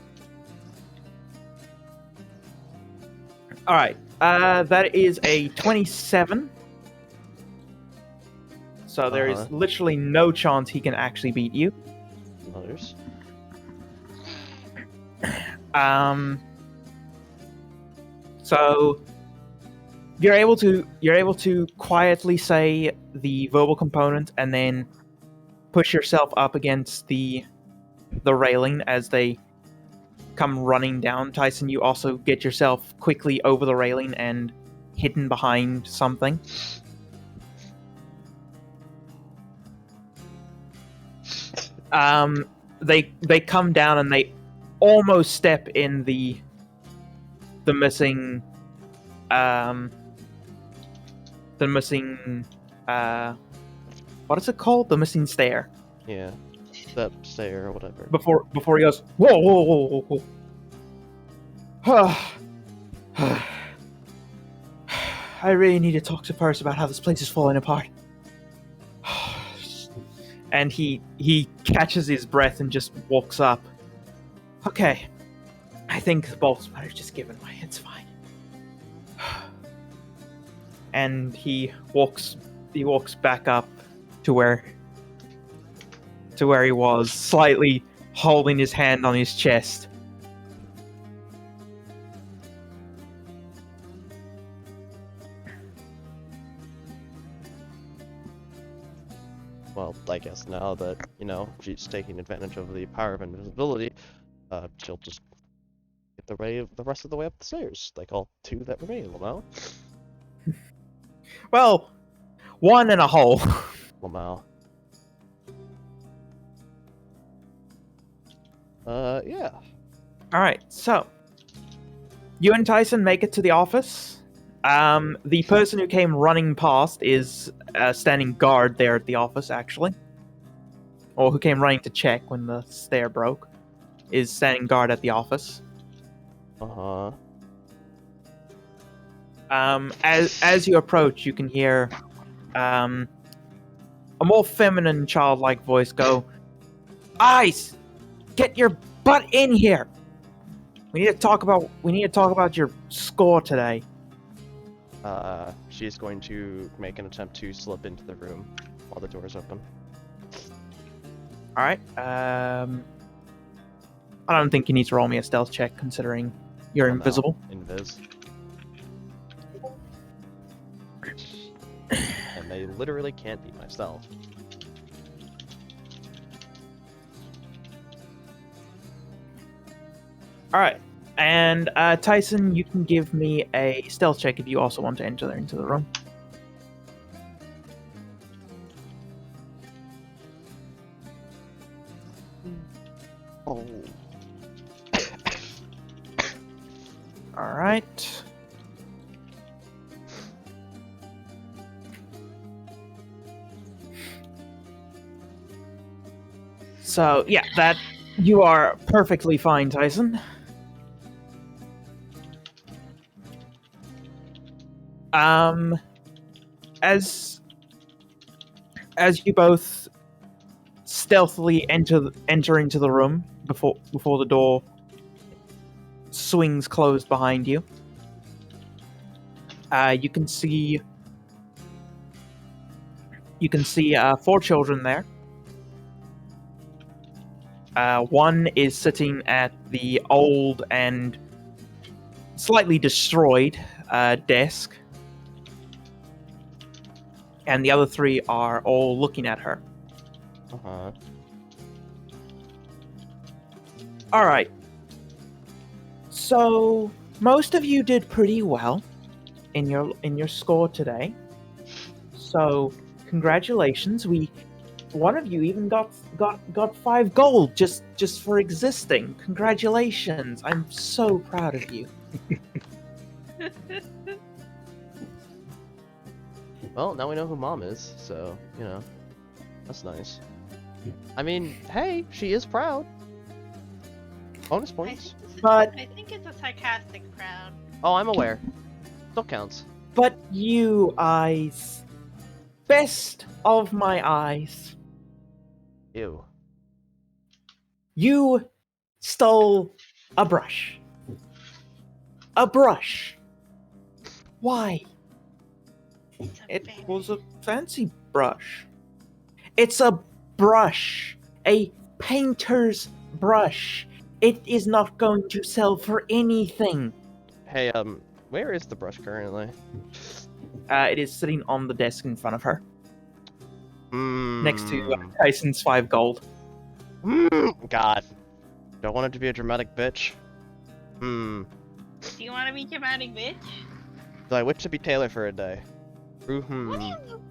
[SPEAKER 3] Alright, that is a 27. So there is
[SPEAKER 1] Uh-huh.
[SPEAKER 3] literally no chance he can actually beat you.
[SPEAKER 1] Others.
[SPEAKER 3] So you're able to quietly say the verbal component and then push yourself up against the railing as they come running down. Tyson, you also get yourself quickly over the railing and hidden behind something. They come down and they almost step in the missing what is it called? The missing stair.
[SPEAKER 1] Yeah. Step, stair, or whatever.
[SPEAKER 3] Before he goes, whoa. I really need to talk to Paris about how this place is falling apart. And he catches his breath and just walks up. Okay, I think the bolts might have just given way. It's fine. And he walks back up to where he was, slightly holding his hand on his chest.
[SPEAKER 1] Well, I guess now that, she's taking advantage of the power of invisibility, she'll just get the rest of the way up the stairs, like all two that remain, well now.
[SPEAKER 3] Well, one in a hole.
[SPEAKER 1] Well now. Yeah.
[SPEAKER 3] Alright, so you and Tyson make it to the office. The person who came running past is standing guard there at the office, actually. Or who came running to check when the stair broke, is standing guard at the office.
[SPEAKER 1] Uh-huh.
[SPEAKER 3] As you approach, you can hear a more feminine, childlike voice go, "Ice, get your butt in here. We need to talk about your score today."
[SPEAKER 1] She's going to make an attempt to slip into the room while the door is open.
[SPEAKER 3] All right. I don't think you need to roll me a stealth check, considering you're
[SPEAKER 1] Well, now,
[SPEAKER 3] invisible.
[SPEAKER 1] Invis. And they literally can't beat myself.
[SPEAKER 3] All right. And Tyson, you can give me a stealth check if you also want to enter into the room.
[SPEAKER 1] Oh.
[SPEAKER 3] All right. So yeah, that you are perfectly fine, Tyson. As you both stealthily enter into the room before the door swings closed behind you, you can see 4 children there. One is sitting at the old and slightly destroyed desk, and the other 3 are all looking at her.
[SPEAKER 1] Uh-huh.
[SPEAKER 3] All right. So most of you did pretty well. in your score today. So congratulations. One of you even got 5 gold just for existing. Congratulations. I'm so proud of you.
[SPEAKER 1] Well, now we know who Mom is, so, you know, that's nice. I mean, hey, she is proud. Bonus points.
[SPEAKER 3] But
[SPEAKER 2] I think it's a sarcastic crowd.
[SPEAKER 1] Oh, I'm aware. Still counts.
[SPEAKER 3] But you eyes, best of my eyes,
[SPEAKER 1] Ew.
[SPEAKER 3] you stole a brush. A brush. Why? It was a fancy brush. It's a brush. A painter's brush. It is not going to sell for anything.
[SPEAKER 1] Hey, where is the brush currently?
[SPEAKER 3] It is sitting on the desk in front of her, next to
[SPEAKER 1] Hmm.
[SPEAKER 3] Tyson's 5 gold.
[SPEAKER 1] God. Don't want it to be a dramatic bitch.
[SPEAKER 2] Do you want to be dramatic, bitch?
[SPEAKER 1] Do I wish to be Taylor for a day?
[SPEAKER 2] What do
[SPEAKER 1] Mm-hmm.
[SPEAKER 2] you...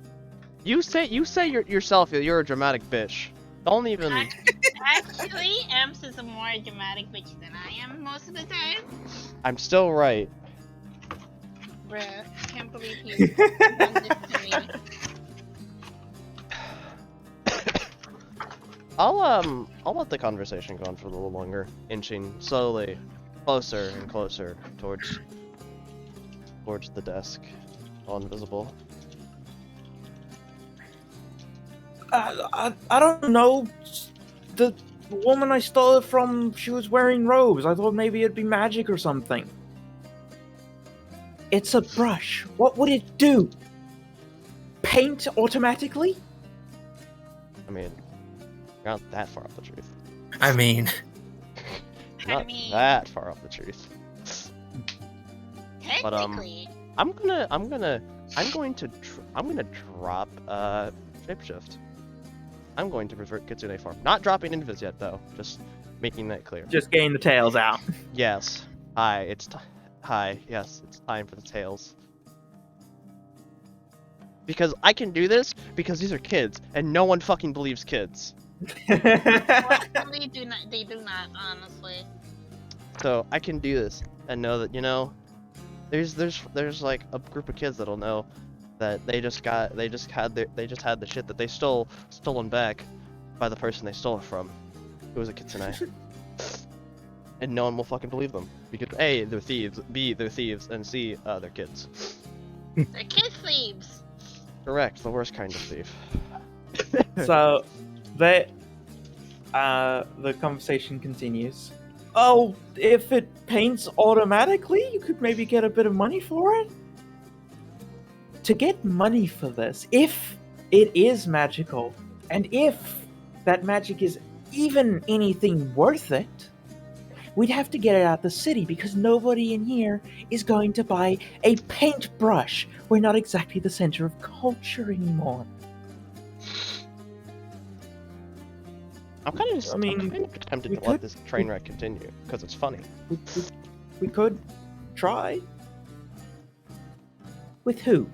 [SPEAKER 1] You say yourself you're a dramatic bitch. Don't even.
[SPEAKER 2] Actually, Emps is a more dramatic bitch than I am most of the time.
[SPEAKER 1] I'm still right.
[SPEAKER 2] Bruh, can't believe you done this to me.
[SPEAKER 1] I'll let the conversation go on for a little longer, inching slowly closer and closer towards the desk, all invisible.
[SPEAKER 3] I don't know. The woman I stole it from, she was wearing robes. I thought maybe it'd be magic or something. It's a brush. What would it do? Paint automatically?
[SPEAKER 1] I mean, you're not that far off the truth.
[SPEAKER 4] I mean,
[SPEAKER 1] You're not that far off the truth. But,
[SPEAKER 2] Technically.
[SPEAKER 1] I'm going to drop shapeshift. I'm going to revert Kitsune form. Not dropping invis yet though. Just making that clear.
[SPEAKER 3] Just getting the tails out.
[SPEAKER 1] Yes. Hi. Hi. Yes. It's time for the tails. Because I can do this because these are kids and no one fucking believes kids.
[SPEAKER 2] Well, they do not, honestly.
[SPEAKER 1] So I can do this and know that, you know, there's like a group of kids that'll know that they just had the shit that they stolen back by the person they stole it from, who was a kitsune. And no one will fucking believe them because A, they're thieves, B, they're thieves, and C, they're kids.
[SPEAKER 2] They're kid thieves.
[SPEAKER 1] Correct, the worst kind of thief.
[SPEAKER 3] So, the conversation continues. Oh, if it paints automatically, you could maybe get a bit of money for it? To get money for this, if it is magical, and if that magic is even anything worth it, we'd have to get it out the city because nobody in here is going to buy a paintbrush. We're not exactly the center of culture anymore.
[SPEAKER 1] I'm kind of tempted to let this train wreck continue because it's funny.
[SPEAKER 3] We could try. With who?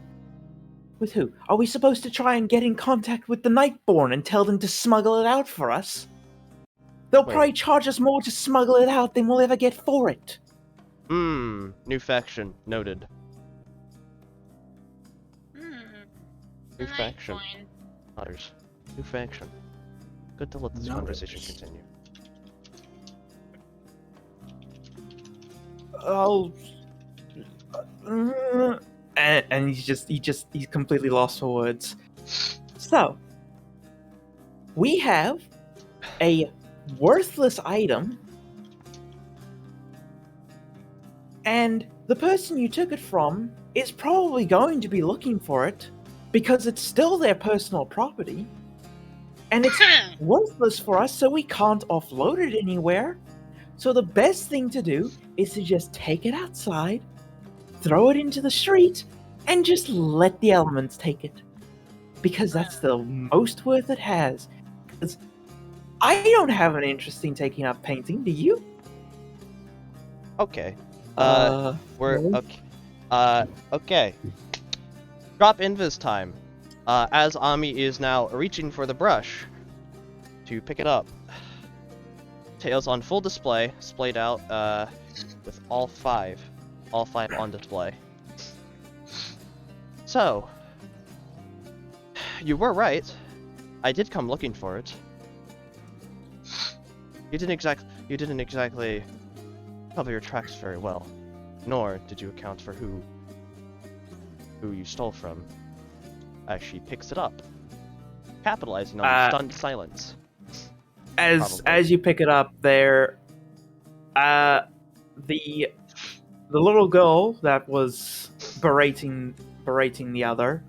[SPEAKER 3] With who? Are we supposed to try and get in contact with the Nightborn and tell them to smuggle it out for us? They'll probably charge us more to smuggle it out than we'll ever get for it.
[SPEAKER 1] New faction noted. New faction. Others. New faction. Good to let this conversation continue.
[SPEAKER 3] Oh. And he's completely lost for words. So, we have a worthless item, and the person you took it from is probably going to be looking for it because it's still their personal property, and it's worthless for us, so we can't offload it anywhere. So the best thing to do is to just take it outside, throw it into the street, and just let the elements take it. Because that's the most worth it has. Because I don't have an interest in taking up painting, do you?
[SPEAKER 1] Okay.
[SPEAKER 3] No.
[SPEAKER 1] Okay. Okay. Drop invis time. As Ami is now reaching for the brush to pick it up. Tails on full display, splayed out, with all five on display. So, you were right. I did come looking for it. You didn't exactly cover your tracks very well, nor did you account for who you stole from. As she picks it up, capitalizing on the stunned silence.
[SPEAKER 3] As you pick it up, there, the little girl that was berating the other,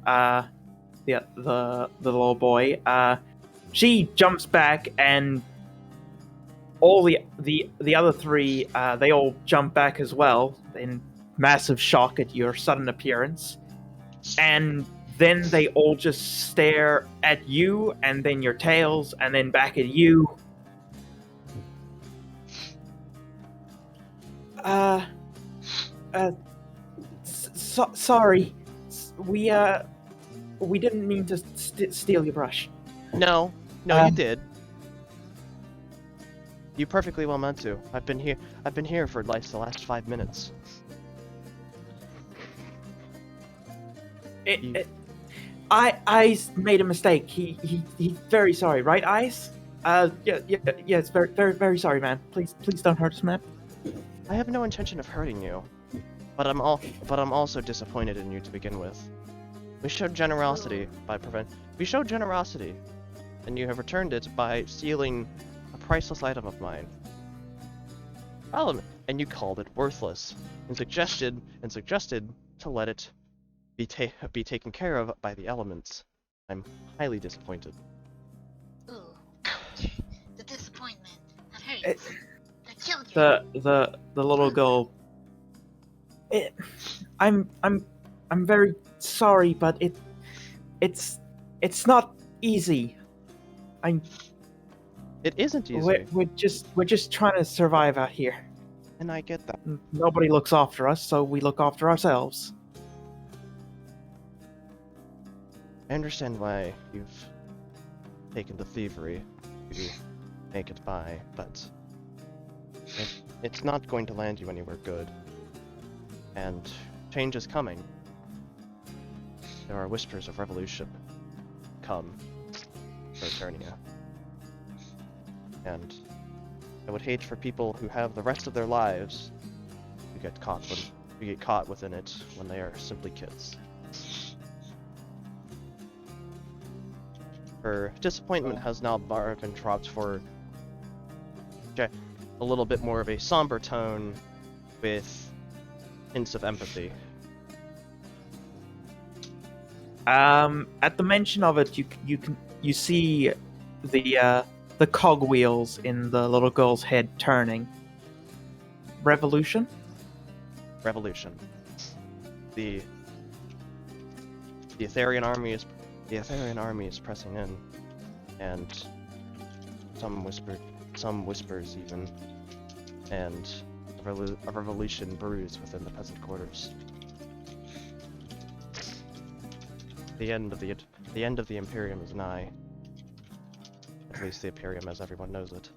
[SPEAKER 3] the little boy, she jumps back, and all the other three, they all jump back as well in massive shock at your sudden appearance, and then they all just stare at you, and then your tails, and then back at you. Sorry. We didn't mean to steal your brush.
[SPEAKER 1] No, you did. You perfectly well meant to. I've been here for like the last 5 minutes.
[SPEAKER 3] Ice made a mistake. He's very sorry, right, Ice? Yes, very, very, very sorry, man. Please don't hurt us, man.
[SPEAKER 1] I have no intention of hurting you, but I'm also disappointed in you to begin with. We showed generosity, and you have returned it by stealing a priceless item of mine. And you called it worthless, and suggested to let it be taken care of by the elements. I'm highly disappointed.
[SPEAKER 2] Ooh, the disappointment. That hurts. That killed you.
[SPEAKER 3] The little girl. I'm very sorry, but it's not easy.
[SPEAKER 1] It isn't easy.
[SPEAKER 3] We're just trying to survive out here.
[SPEAKER 1] And I get that.
[SPEAKER 3] Nobody looks after us, so we look after ourselves.
[SPEAKER 1] I understand why you've taken to thievery to make it by, but it's not going to land you anywhere good. And change is coming. There are whispers of revolution come for Eternia. And I would hate for people who have the rest of their lives to get caught within it when they are simply kids. Her disappointment has now been dropped for a little bit more of a somber tone with hints of empathy.
[SPEAKER 3] At the mention of it, you see the cogwheels in the little girl's head turning. Revolution.
[SPEAKER 1] The Elerian army is pressing in, and some whispers even, and a revolution brews within the peasant quarters. The end of the Imperium is nigh. At least the Imperium as everyone knows it.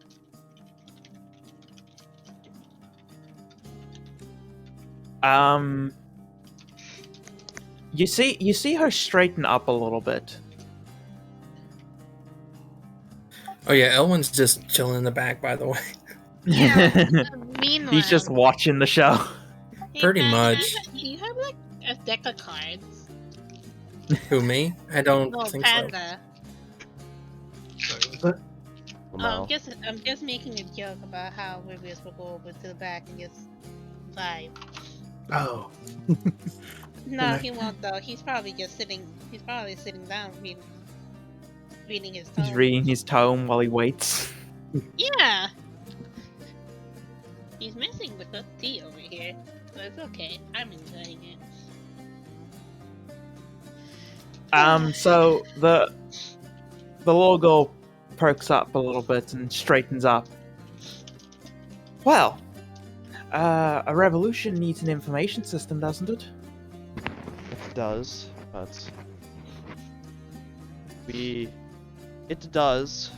[SPEAKER 3] You see her straighten up a little bit.
[SPEAKER 4] Oh yeah, Elwin's just chilling in the back, by the way.
[SPEAKER 2] Yeah, meanwhile,
[SPEAKER 3] He's just watching the show.
[SPEAKER 2] hey,
[SPEAKER 4] Pretty
[SPEAKER 2] man,
[SPEAKER 4] much.
[SPEAKER 2] Do you have like a deck of cards?
[SPEAKER 4] Who, me? I don't
[SPEAKER 2] No,
[SPEAKER 4] think so.
[SPEAKER 2] Panda.
[SPEAKER 5] But
[SPEAKER 1] No.
[SPEAKER 2] I'm just making a joke about how Rivius will go over to the back and just vibe.
[SPEAKER 5] oh,
[SPEAKER 2] No, he won't though. He's probably sitting down reading his tome.
[SPEAKER 3] He's reading his tome while he waits.
[SPEAKER 2] Yeah. He's missing the good tea over here, so it's okay. I'm enjoying it.
[SPEAKER 3] So the little girl perks up a little bit and straightens up. Well, a revolution needs an information system, doesn't it?
[SPEAKER 1] does, but it does,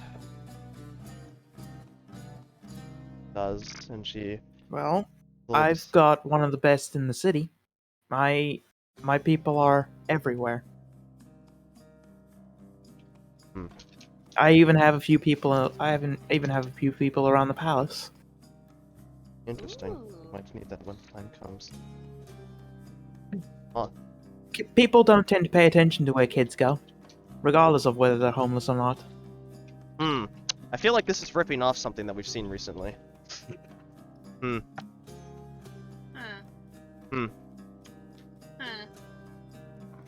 [SPEAKER 1] and she.
[SPEAKER 3] Well,
[SPEAKER 1] looks-
[SPEAKER 3] I've got one of the best in the city. My people are everywhere.
[SPEAKER 1] Hmm.
[SPEAKER 3] I even have a few people. I even have a few people around the palace.
[SPEAKER 1] Interesting.
[SPEAKER 2] Ooh.
[SPEAKER 1] Might need that when the time comes.
[SPEAKER 3] People don't tend to pay attention to where kids go, regardless of whether they're homeless or not.
[SPEAKER 1] I feel like this is ripping off something that we've seen recently.
[SPEAKER 2] Huh.
[SPEAKER 1] Hmm.
[SPEAKER 2] Huh.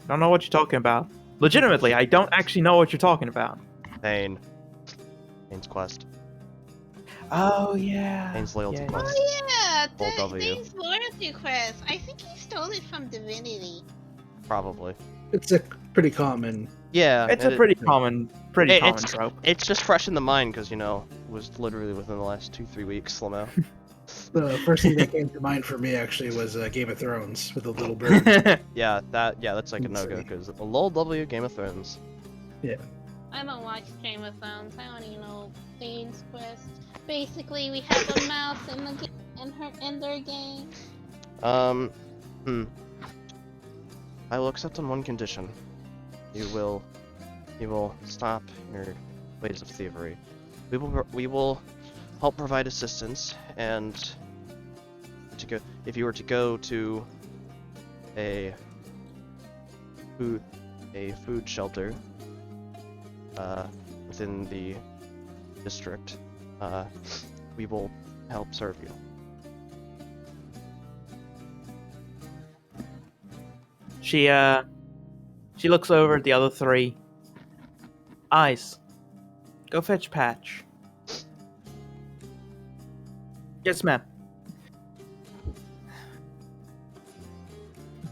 [SPEAKER 3] Don't know what you're talking about. Legitimately, I don't actually know what you're talking about.
[SPEAKER 1] Pain's quest.
[SPEAKER 3] Oh yeah.
[SPEAKER 1] Pain's loyalty
[SPEAKER 3] Yeah,
[SPEAKER 1] quest.
[SPEAKER 2] Oh yeah,
[SPEAKER 1] Full W.
[SPEAKER 2] Dane's loyalty quest. I think he stole it from Divinity.
[SPEAKER 1] Probably.
[SPEAKER 5] It's a pretty common.
[SPEAKER 1] Yeah.
[SPEAKER 3] It's a pretty common trope.
[SPEAKER 1] It's just fresh in the mind because, it was literally within the last 2-3 weeks, Slomo.
[SPEAKER 5] The first thing that came to mind for me actually was Game of Thrones with the little bird.
[SPEAKER 1] Yeah, that's like a no-go because a lol W Game of Thrones.
[SPEAKER 2] I don't watch Game of Thrones. I don't even know Dane's quest. Basically, we have a mouse in the in their game.
[SPEAKER 1] I will accept on one condition. You will stop your ways of thievery. We will help provide assistance, and if you were to go to a food shelter within the district, we will help serve you.
[SPEAKER 3] She looks over at the other three. Eyes, go fetch Patch. Yes, ma'am.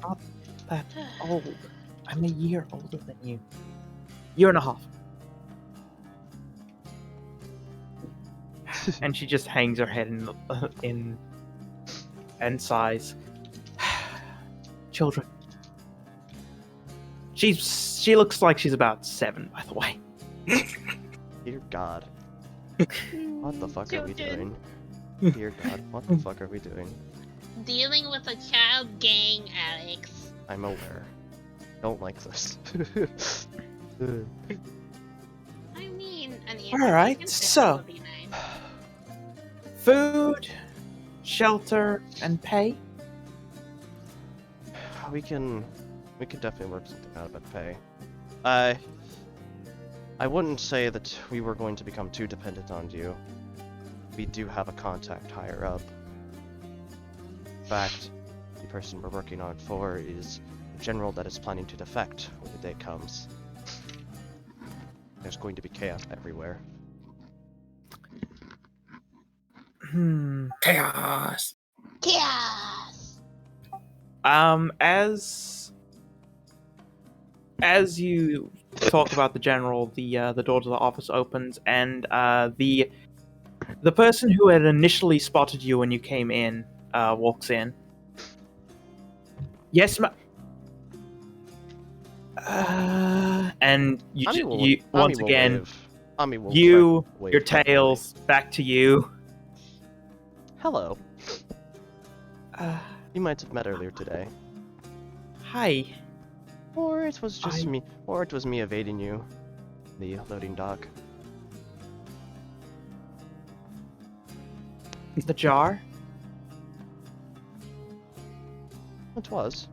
[SPEAKER 3] Not that old. I'm a year older than you. Year and a half. And she just hangs her head in and sighs. Children. She looks like she's about 7, by the way.
[SPEAKER 1] Dear God. What the fuck are we
[SPEAKER 2] Children.
[SPEAKER 1] doing? Dear God, what the fuck are we doing?
[SPEAKER 2] Dealing with a child gang, Alex.
[SPEAKER 1] I'm aware. Don't like this.
[SPEAKER 2] I mean, an
[SPEAKER 3] Alright,
[SPEAKER 2] independent
[SPEAKER 3] so-
[SPEAKER 2] would be nice.
[SPEAKER 3] Food, shelter, and pay.
[SPEAKER 1] we can definitely work something out about pay. I wouldn't say that we were going to become too dependent on you. We do have a contact higher up. In fact, the person we're working on it for is a general that is planning to defect when the day comes. There's going to be chaos everywhere.
[SPEAKER 4] Chaos.
[SPEAKER 2] Chaos!
[SPEAKER 3] As you talk about the general, the door to the office opens, and the person who had initially spotted you when you came in walks in. Yes, ma. And you once again, you your tails back to you.
[SPEAKER 1] Hello. You might have met earlier today.
[SPEAKER 3] Hi.
[SPEAKER 1] Or it was just me. Or it was me evading you. The loading dock.
[SPEAKER 3] The jar.
[SPEAKER 1] It was.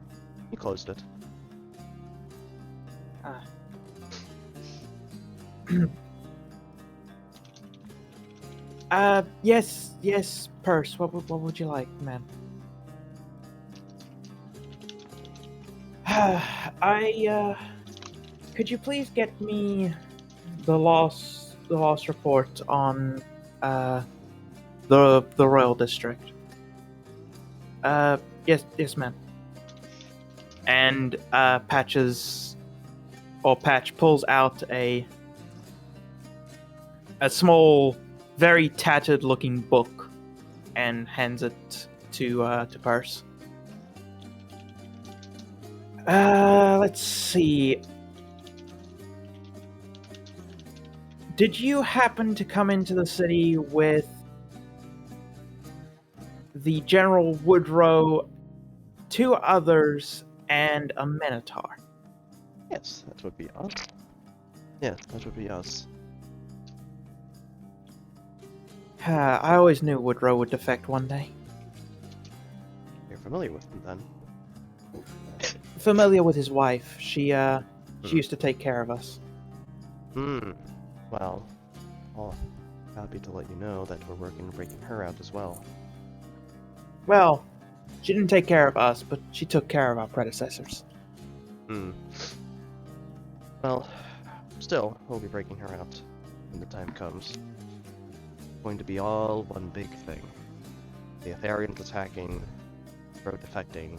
[SPEAKER 1] You closed it.
[SPEAKER 3] Yes, purse. What would you like, ma'am? Could you please get me the loss report on the Royal District? Yes, ma'am. And Patch pulls out a small, very tattered-looking book and hands it to Purse. Let's see. Did you happen to come into the city with the General Woodrow, 2 others, and a Minotaur?
[SPEAKER 1] Yes, that would be us. Yes, that would be us.
[SPEAKER 3] I always knew Woodrow would defect one day.
[SPEAKER 1] You're familiar with him then?
[SPEAKER 3] Familiar with his wife. She used to take care of us.
[SPEAKER 1] Well, I'll happy to let you know that we're working on breaking her out as well.
[SPEAKER 3] Well, she didn't take care of us, but she took care of our predecessors.
[SPEAKER 1] Well, still, we'll be breaking her out when the time comes. It's going to be all one big thing. The Elerians attacking, Road defecting,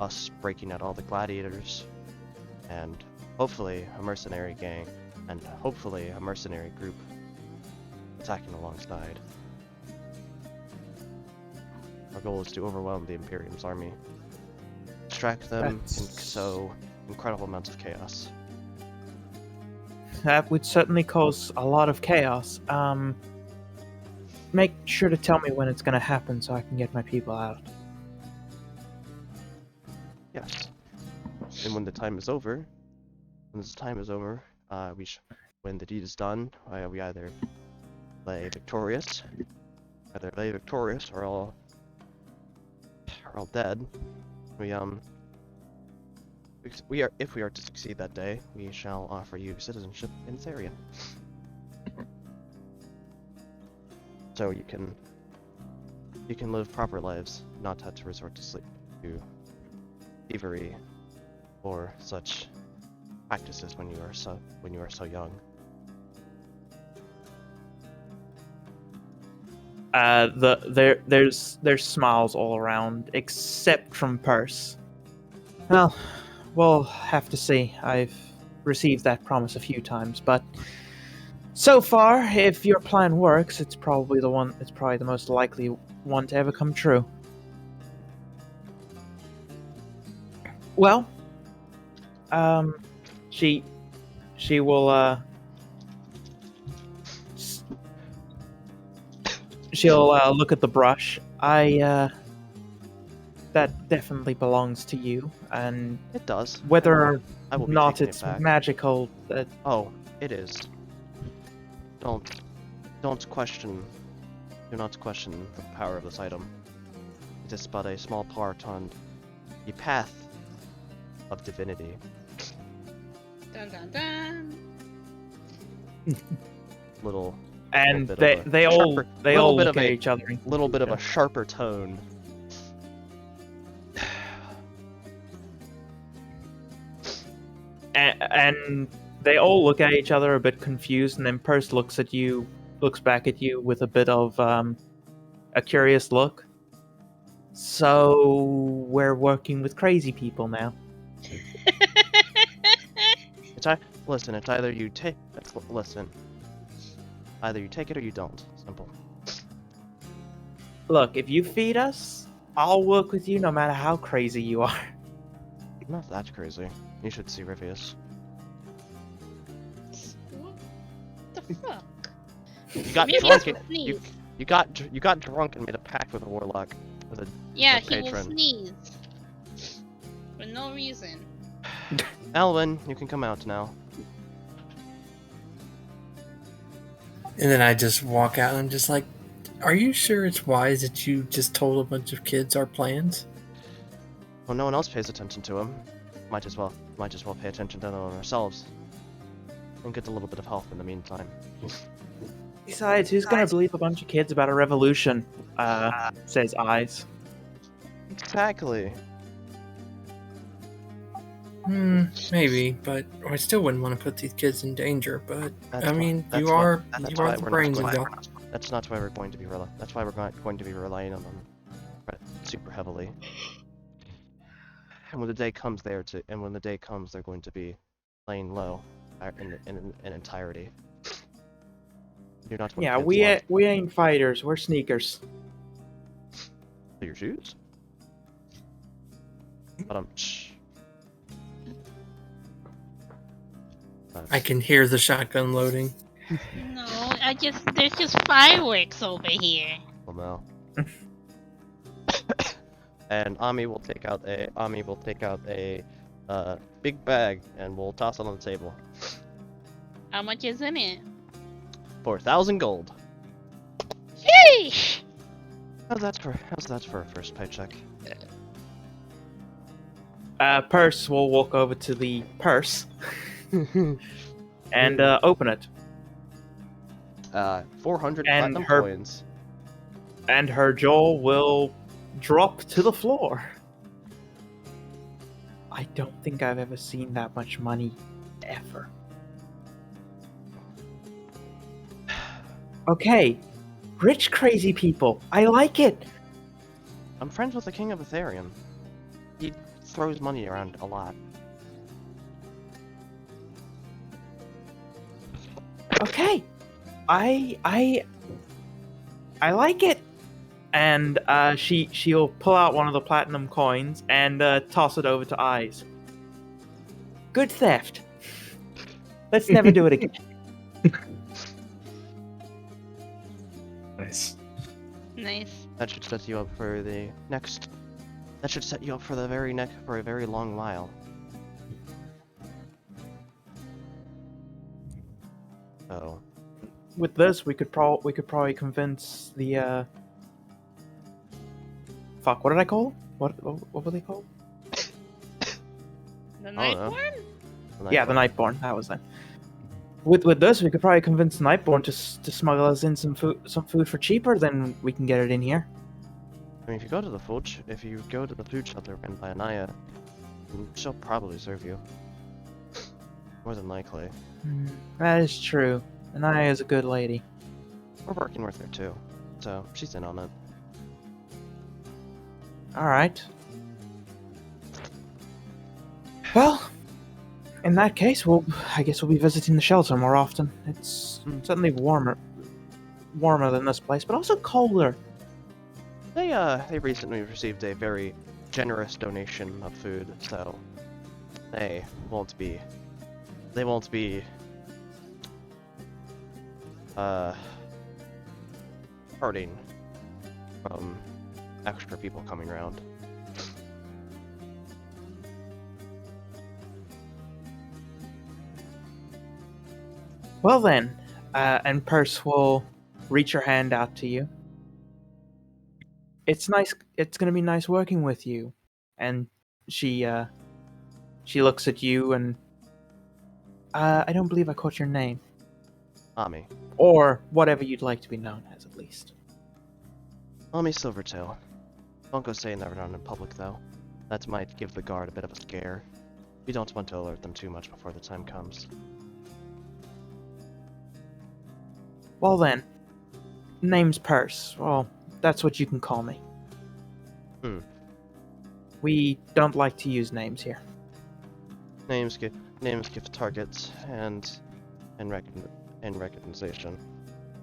[SPEAKER 1] us breaking out all the gladiators, and hopefully a mercenary gang, and hopefully a mercenary group attacking alongside. Our goal is to overwhelm the Imperium's army, distract them, and sow incredible amounts of chaos.
[SPEAKER 3] That would certainly cause a lot of chaos. Make sure to tell me when it's gonna happen so I can get my people out.
[SPEAKER 1] Yes. And when the time is over, when the deed is done, we either lay victorious, or all dead. If we are to succeed that day, we shall offer you citizenship in Elerian. So you can live proper lives, not have to resort to thievery or such practices when you are so young.
[SPEAKER 3] There's smiles all around, except from Purse. Well, we'll have to see. I've received that promise a few times, but so far, if your plan works, it's probably the most likely one to ever come true. Well, she will she'll look at the brush. That definitely belongs to you, and
[SPEAKER 1] It does.
[SPEAKER 3] whether or
[SPEAKER 1] I will be
[SPEAKER 3] not
[SPEAKER 1] taking
[SPEAKER 3] it's
[SPEAKER 1] it back.
[SPEAKER 3] magical.
[SPEAKER 1] Oh, it is. Don't question. Do not question the power of this item. It is but a small part on the path of divinity.
[SPEAKER 2] Dun dun dun.
[SPEAKER 1] Little
[SPEAKER 3] And
[SPEAKER 1] bit of a
[SPEAKER 3] they all
[SPEAKER 1] sharper-
[SPEAKER 3] they
[SPEAKER 1] little
[SPEAKER 3] all
[SPEAKER 1] bit
[SPEAKER 3] look
[SPEAKER 1] of
[SPEAKER 3] at
[SPEAKER 1] a-
[SPEAKER 3] each other.
[SPEAKER 1] little bit of a sharper tone.
[SPEAKER 3] And they all look at each other a bit confused, and then Purse looks back at you with a bit of a curious look. So we're working with crazy people now.
[SPEAKER 1] Listen, it's either you take. Listen. Either you take it or you don't. Simple.
[SPEAKER 3] Look, if you feed us, I'll work with you no matter how crazy you are.
[SPEAKER 1] I'm not that crazy. You should see Rivius.
[SPEAKER 2] What the fuck?
[SPEAKER 1] You got
[SPEAKER 2] Maybe
[SPEAKER 1] drunk.
[SPEAKER 2] it's a sneeze.
[SPEAKER 1] You got drunk and made a pact with a warlock.
[SPEAKER 2] Yeah,
[SPEAKER 1] the
[SPEAKER 2] he will
[SPEAKER 1] patron.
[SPEAKER 2] sneeze. For no reason.
[SPEAKER 1] Alvin, you can come out now.
[SPEAKER 4] And then I just walk out and I'm just like, are you sure it's wise that you just told a bunch of kids our plans?
[SPEAKER 1] Well, no one else pays attention to him. Might as well pay attention to them ourselves. And get a little bit of help in the meantime.
[SPEAKER 3] Besides, who's gonna believe a bunch of kids about a revolution? Says Eyes.
[SPEAKER 1] Exactly.
[SPEAKER 4] Maybe, but I still wouldn't want to put these kids in danger. But
[SPEAKER 1] That's
[SPEAKER 4] I
[SPEAKER 1] why-
[SPEAKER 4] mean,
[SPEAKER 1] that's
[SPEAKER 4] you
[SPEAKER 1] why-
[SPEAKER 4] are
[SPEAKER 1] that's
[SPEAKER 4] the
[SPEAKER 1] why we're not
[SPEAKER 4] brains of
[SPEAKER 1] going-
[SPEAKER 4] the.
[SPEAKER 1] That's not why we're going to be That's why we're not going to be relying on them super heavily. And when the day comes, they're going to be laying low in entirety. You're not.
[SPEAKER 3] Yeah, we ain't fighters. We're sneakers.
[SPEAKER 1] Your shoes? But shh.
[SPEAKER 4] I can hear the shotgun loading.
[SPEAKER 2] No, there's just fireworks over here.
[SPEAKER 1] Well, no. And Ami will take out a big bag and we'll toss it on the table.
[SPEAKER 2] How much is in it?
[SPEAKER 1] 4,000 gold.
[SPEAKER 2] Sheesh!
[SPEAKER 1] How's that for a first paycheck?
[SPEAKER 3] Purse will walk over to the purse and open it.
[SPEAKER 1] 400
[SPEAKER 3] And
[SPEAKER 1] platinum
[SPEAKER 3] her-
[SPEAKER 1] coins.
[SPEAKER 3] And her jaw will drop to the floor. I don't think I've ever seen that much money, ever. Okay, rich crazy people. I like it.
[SPEAKER 1] I'm friends with the king of Elerian. He throws money around a lot.
[SPEAKER 3] Okay, I like it. And she'll pull out one of the platinum coins and toss it over to Eyes. Good theft. Let's never do it again.
[SPEAKER 5] Nice.
[SPEAKER 2] Nice.
[SPEAKER 1] That should set you up for the next. That should set you up for the for a very long while. Oh.
[SPEAKER 3] With this, we could probably convince the Fuck, what did I call them? What were they called?
[SPEAKER 2] The
[SPEAKER 1] know.
[SPEAKER 2] Nightborn?
[SPEAKER 3] Yeah, the Nightborn. That was it. With this, we could probably convince the Nightborn to smuggle us in some food for cheaper than we can get it in here.
[SPEAKER 1] I mean, if you go to the food shelter run by Anaya, she'll probably serve you. More than likely.
[SPEAKER 3] That is true. Anaya is a good lady.
[SPEAKER 1] We're working with her too, so she's in on it.
[SPEAKER 3] All right. Well, in that case, I guess we'll be visiting the shelter more often. It's certainly warmer than this place, but also colder.
[SPEAKER 1] They recently received a very generous donation of food, so they won't be hurting from extra people coming around.
[SPEAKER 3] Well then, and Purse will reach her hand out to you. It's nice. It's gonna be nice working with you. And she looks at you and I don't believe I caught your name,
[SPEAKER 1] Ami.
[SPEAKER 3] or whatever you'd like to be known as, at least.
[SPEAKER 1] Ami Silvertail. Don't go saying that around in public, though. That might give the guard a bit of a scare. We don't want to alert them too much before the time comes.
[SPEAKER 3] Well then, name's Purse. Well, that's what you can call me. We don't like to use names here.
[SPEAKER 1] Names give targets and recognition,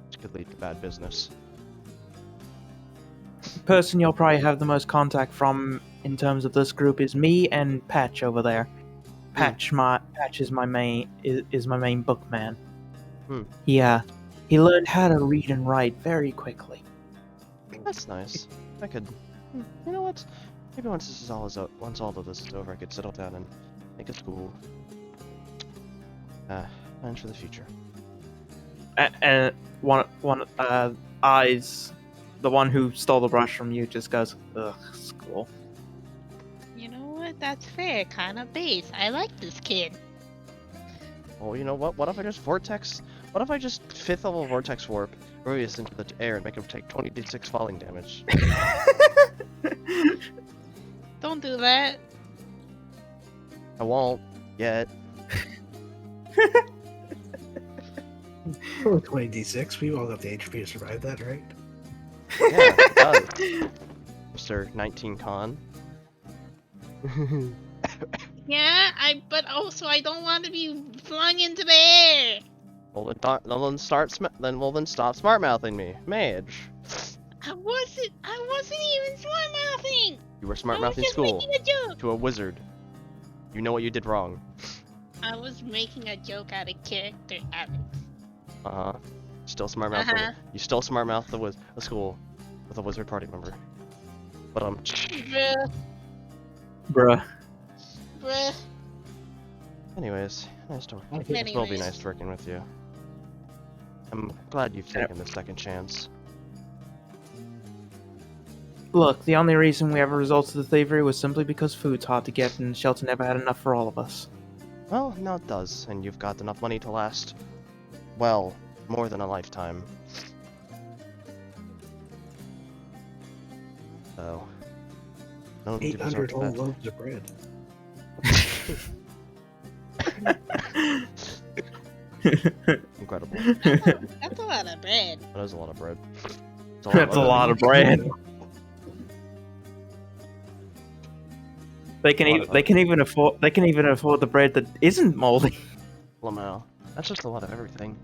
[SPEAKER 1] which could lead to bad business.
[SPEAKER 3] The person you'll probably have the most contact from in terms of this group is me and Patch over there. Patch is my main bookman. He learned how to read and write very quickly.
[SPEAKER 1] That's nice. I could. You know what? Maybe once all of this is over, I could settle down and make a school. Plans for the future.
[SPEAKER 3] And one Eyes, the one who stole the brush from you, just goes, ugh, school.
[SPEAKER 2] You know what? That's fair. Kind of base. I like this kid.
[SPEAKER 1] Well, you know what? What if I just 5th level vortex warp Rubius into the air and make him take 20d6 falling damage?
[SPEAKER 2] Don't do that.
[SPEAKER 1] I won't yet.
[SPEAKER 5] 20d6. We all got the HP to survive that, right?
[SPEAKER 1] Yeah, it does. Mr. 19 con.
[SPEAKER 2] Yeah, but also I don't want to be flung into the air.
[SPEAKER 1] Well, then stop smart mouthing me, mage.
[SPEAKER 2] I wasn't even smart mouthing.
[SPEAKER 1] You were smart
[SPEAKER 2] I was
[SPEAKER 1] mouthing
[SPEAKER 2] just
[SPEAKER 1] school
[SPEAKER 2] making a joke.
[SPEAKER 1] to a wizard. You know what you did wrong.
[SPEAKER 2] I was making a joke out of character, Alex.
[SPEAKER 1] Uh-huh. Still smart mouth. You still smart mouth the school with a wizard party member. But
[SPEAKER 2] Bruh.
[SPEAKER 3] Bruh.
[SPEAKER 1] anyways, nice to
[SPEAKER 5] Okay.
[SPEAKER 1] it will be
[SPEAKER 2] Anyways.
[SPEAKER 1] nice working with you. I'm glad you've taken the second chance.
[SPEAKER 3] Look, the only reason we have results of the thievery was simply because food's hard to get and shelter never had enough for all of us.
[SPEAKER 1] Well, now it does, and you've got enough money to last, well, more than a lifetime. So, no need to
[SPEAKER 5] 800
[SPEAKER 1] resort
[SPEAKER 5] whole
[SPEAKER 1] to that.
[SPEAKER 5] loaves of bread.
[SPEAKER 1] Incredible.
[SPEAKER 2] That's a lot of bread.
[SPEAKER 1] That is a lot of bread. It's
[SPEAKER 3] That's a lot of bread. They can even afford the bread that isn't moldy.
[SPEAKER 1] Lamau. That's just a lot of everything.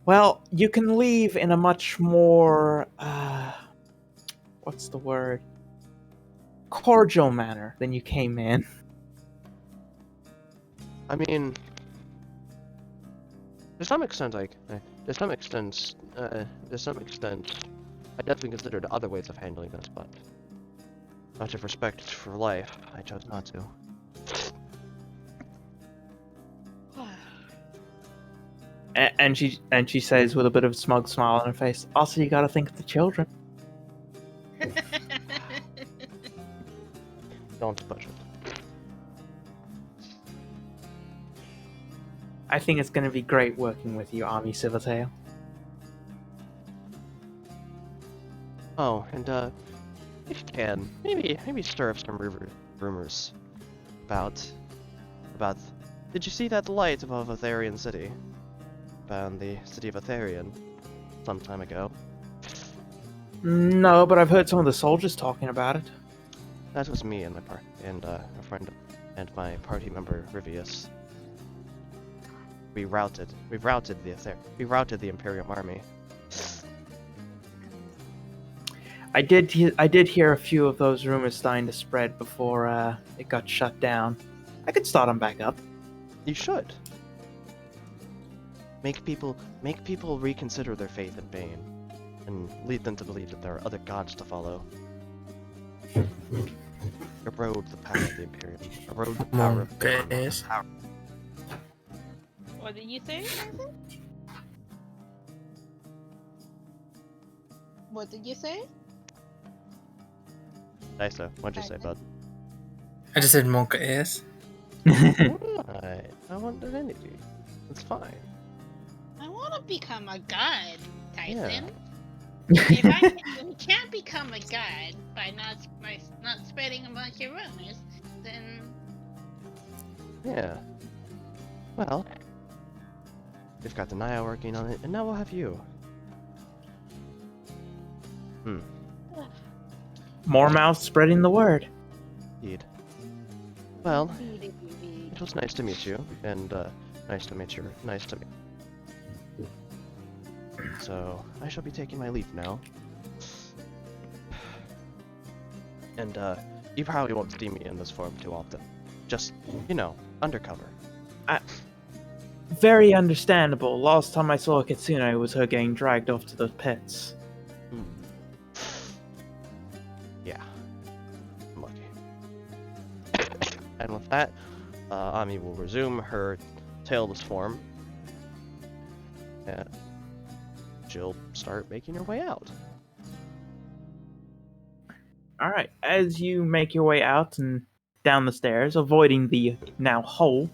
[SPEAKER 3] Well, you can leave in a much more what's the word? Cordial manner than you came in.
[SPEAKER 1] I mean, to some extent, I definitely considered other ways of handling this, but out of respect for life, I chose not to.
[SPEAKER 3] And she says with a bit of a smug smile on her face, also you gotta think of the children.
[SPEAKER 1] Don't push it.
[SPEAKER 3] I think it's gonna be great working with you, Army Silvertail.
[SPEAKER 1] Oh, and if you can, maybe stir up some rumors about. Did you see that light above Elerian City? Found the city of Elerian some time ago.
[SPEAKER 3] No, but I've heard some of the soldiers talking about it.
[SPEAKER 1] That was me and my a friend and my party member Rivius. We routed the Imperium army.
[SPEAKER 3] I did hear a few of those rumors starting to spread before it got shut down. I could start them back up.
[SPEAKER 1] You should. Make people reconsider their faith in Bane, and lead them to believe that there are other gods to follow. Erode the power of the Imperium. Erode the power of the
[SPEAKER 4] Yes.
[SPEAKER 1] power.
[SPEAKER 2] What did you say, Nathan? What did you say?
[SPEAKER 1] Nysa, what'd you say, bud?
[SPEAKER 4] I just said Monka ass.
[SPEAKER 1] I want divinity. It's fine.
[SPEAKER 2] I want to become a god, Tyson.
[SPEAKER 1] Yeah.
[SPEAKER 2] If you can't become a god by not spreading a bunch of rumors, then
[SPEAKER 1] Yeah. Well, we've got Naya working on it, and now we'll have you.
[SPEAKER 3] More mouths spreading the word.
[SPEAKER 1] Indeed. Well, it was nice to meet you, and nice to meet you. So, I shall be taking my leave now. And, you probably won't see me in this form too often. Just, undercover.
[SPEAKER 3] Very understandable. Last time I saw Kitsune was her getting dragged off to the pits.
[SPEAKER 1] Yeah. I'm lucky. And with that, Ami will resume her tailless form. And she'll start making her way out.
[SPEAKER 3] Alright, as you make your way out and down the stairs, avoiding the now hole,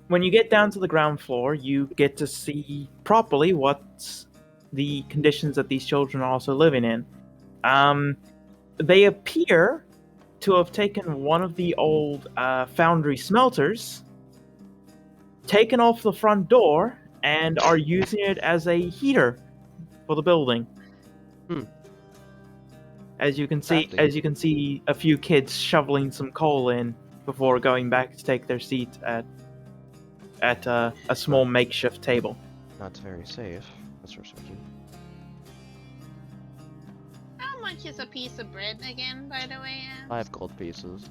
[SPEAKER 3] when you get down to the ground floor, you get to see properly what's the conditions that these children are also living in. They appear to have taken one of the old foundry smelters, taken off the front door, and are using it as a heater for the building. As you can see, a few kids shoveling some coal in before going back to take their seat at a small makeshift table.
[SPEAKER 1] Not very safe. That's for certain.
[SPEAKER 2] How much is a piece of bread again, by the way?
[SPEAKER 1] 5 gold pieces.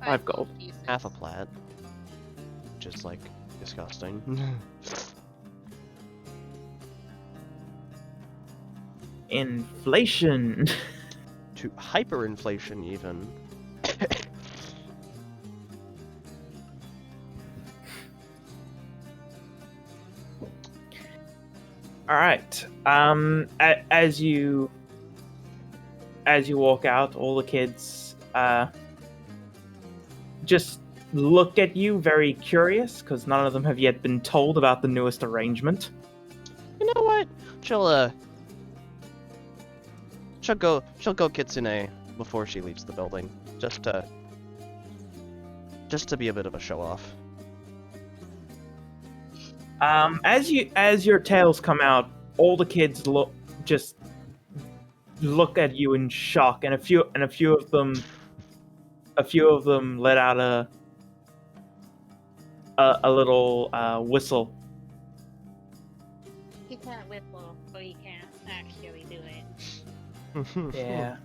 [SPEAKER 3] 5 gold.
[SPEAKER 2] Pieces.
[SPEAKER 1] Half a plat. Which is, like, disgusting.
[SPEAKER 3] Inflation.
[SPEAKER 1] To hyperinflation, even.
[SPEAKER 3] All right. As you walk out, all the kids just look at you, very curious, because none of them have yet been told about the newest arrangement.
[SPEAKER 1] You know what? She'll go kitsune before she leaves the building. Just to be a bit of a show off.
[SPEAKER 3] As your tales come out, all the kids look at you in shock, and a few of them let out a little whistle.
[SPEAKER 2] He can't whistle, so he can't actually do it.
[SPEAKER 3] Yeah.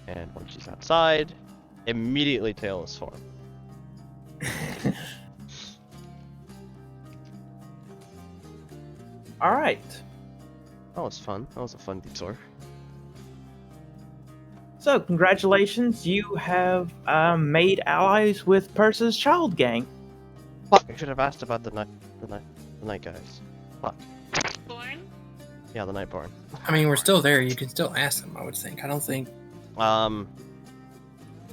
[SPEAKER 1] And when she's outside, immediately tailless form.
[SPEAKER 3] All right.
[SPEAKER 1] That was fun. That was a fun detour.
[SPEAKER 3] So, congratulations, you have made allies with Persa's child gang.
[SPEAKER 1] Fuck! I should have asked about the night guys. Fuck.
[SPEAKER 2] Born?
[SPEAKER 1] Yeah, the Nightborn.
[SPEAKER 4] I mean, we're still there. You can still ask them, I would think. I don't think...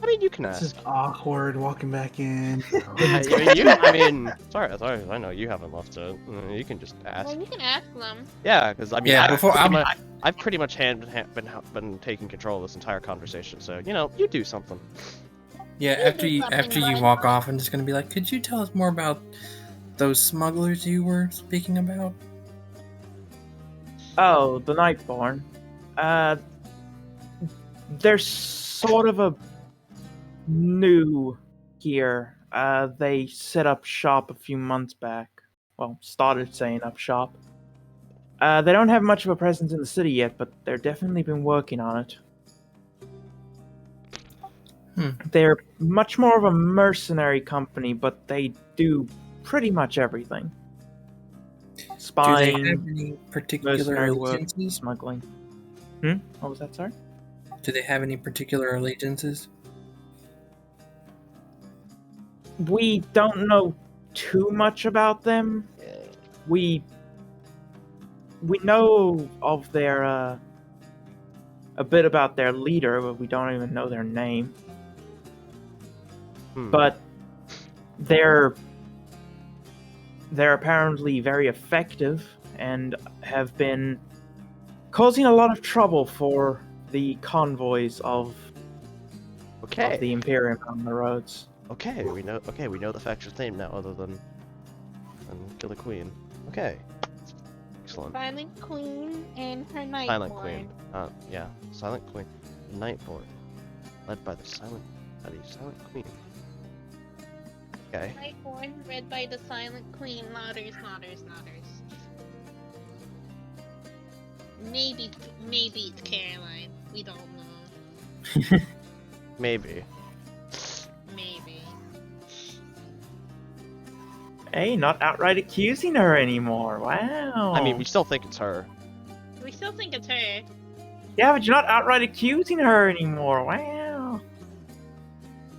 [SPEAKER 1] I mean, you can
[SPEAKER 5] It's
[SPEAKER 1] ask.
[SPEAKER 5] just awkward walking back in.
[SPEAKER 1] I mean, sorry, I know you haven't left it. You can just ask.
[SPEAKER 2] Well, you can ask them.
[SPEAKER 1] Yeah, because I mean,
[SPEAKER 4] Yeah,
[SPEAKER 1] I've pretty much been taking control of this entire conversation. So you do something.
[SPEAKER 4] Yeah, after you walk off, I'm just gonna be like, could you tell us more about those smugglers you were speaking about?
[SPEAKER 3] Oh, the Nightborn. They're sort of a new here. They set up shop a few months back. Well, started setting up shop. They don't have much of a presence in the city yet, but they're definitely been working on it. They're much more of a mercenary company, but they do pretty much everything. Spying,
[SPEAKER 4] Do they have any particular
[SPEAKER 3] mercenary work,
[SPEAKER 4] allegiances?
[SPEAKER 3] smuggling. What was that, sorry?
[SPEAKER 4] Do they have any particular allegiances?
[SPEAKER 3] We don't know too much about them. We know of their a bit about their leader, but we don't even know their name. But they're apparently very effective and have been causing a lot of trouble for the convoys of the Imperium on the roads.
[SPEAKER 1] Okay, we know the faction's name now, other than Kill the Queen. Okay, excellent.
[SPEAKER 2] Silent Queen and her Nightborn.
[SPEAKER 1] Silent Queen. Yeah, Silent Queen, Nightborn, led by the Silent Queen. Okay.
[SPEAKER 2] Nightborn, led by the Silent Queen. Lauders. Maybe it's Caroline. We don't know.
[SPEAKER 1] Maybe.
[SPEAKER 3] Hey, not outright accusing her anymore. Wow.
[SPEAKER 1] I mean, we still think it's her.
[SPEAKER 2] We still think it's her.
[SPEAKER 3] Yeah, but you're not outright accusing her anymore. Wow.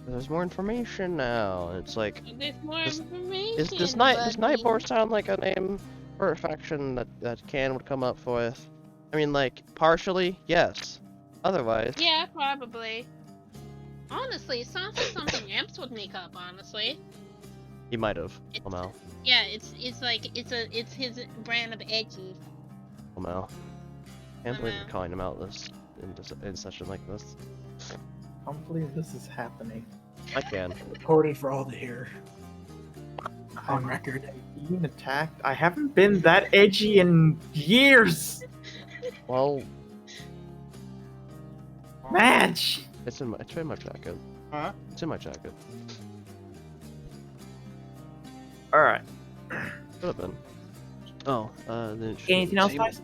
[SPEAKER 1] There's more information now. It's like,
[SPEAKER 2] There's more information.
[SPEAKER 1] does Nightborn sound like a name for a faction that Can would come up with? I mean, like, partially, yes. Otherwise,
[SPEAKER 2] Yeah, probably. Honestly, it sounds like something Imps would make up. Honestly.
[SPEAKER 1] he might have. Lamel.
[SPEAKER 2] Yeah, it's his brand of edgy.
[SPEAKER 1] Lamel. Can't believe
[SPEAKER 2] Lamel.
[SPEAKER 1] you're calling him out in session like this.
[SPEAKER 3] I can't believe this is happening.
[SPEAKER 1] I can.
[SPEAKER 5] Recorded for all to hear. On record.
[SPEAKER 3] Being attacked? I haven't been that edgy in years!
[SPEAKER 1] Well,
[SPEAKER 3] Match!
[SPEAKER 1] it's in my jacket.
[SPEAKER 6] Huh?
[SPEAKER 1] It's in my jacket.
[SPEAKER 3] All right.
[SPEAKER 1] Could have been. Oh, then it should be on
[SPEAKER 3] Anything
[SPEAKER 1] the
[SPEAKER 3] else,
[SPEAKER 1] table.
[SPEAKER 3] guys?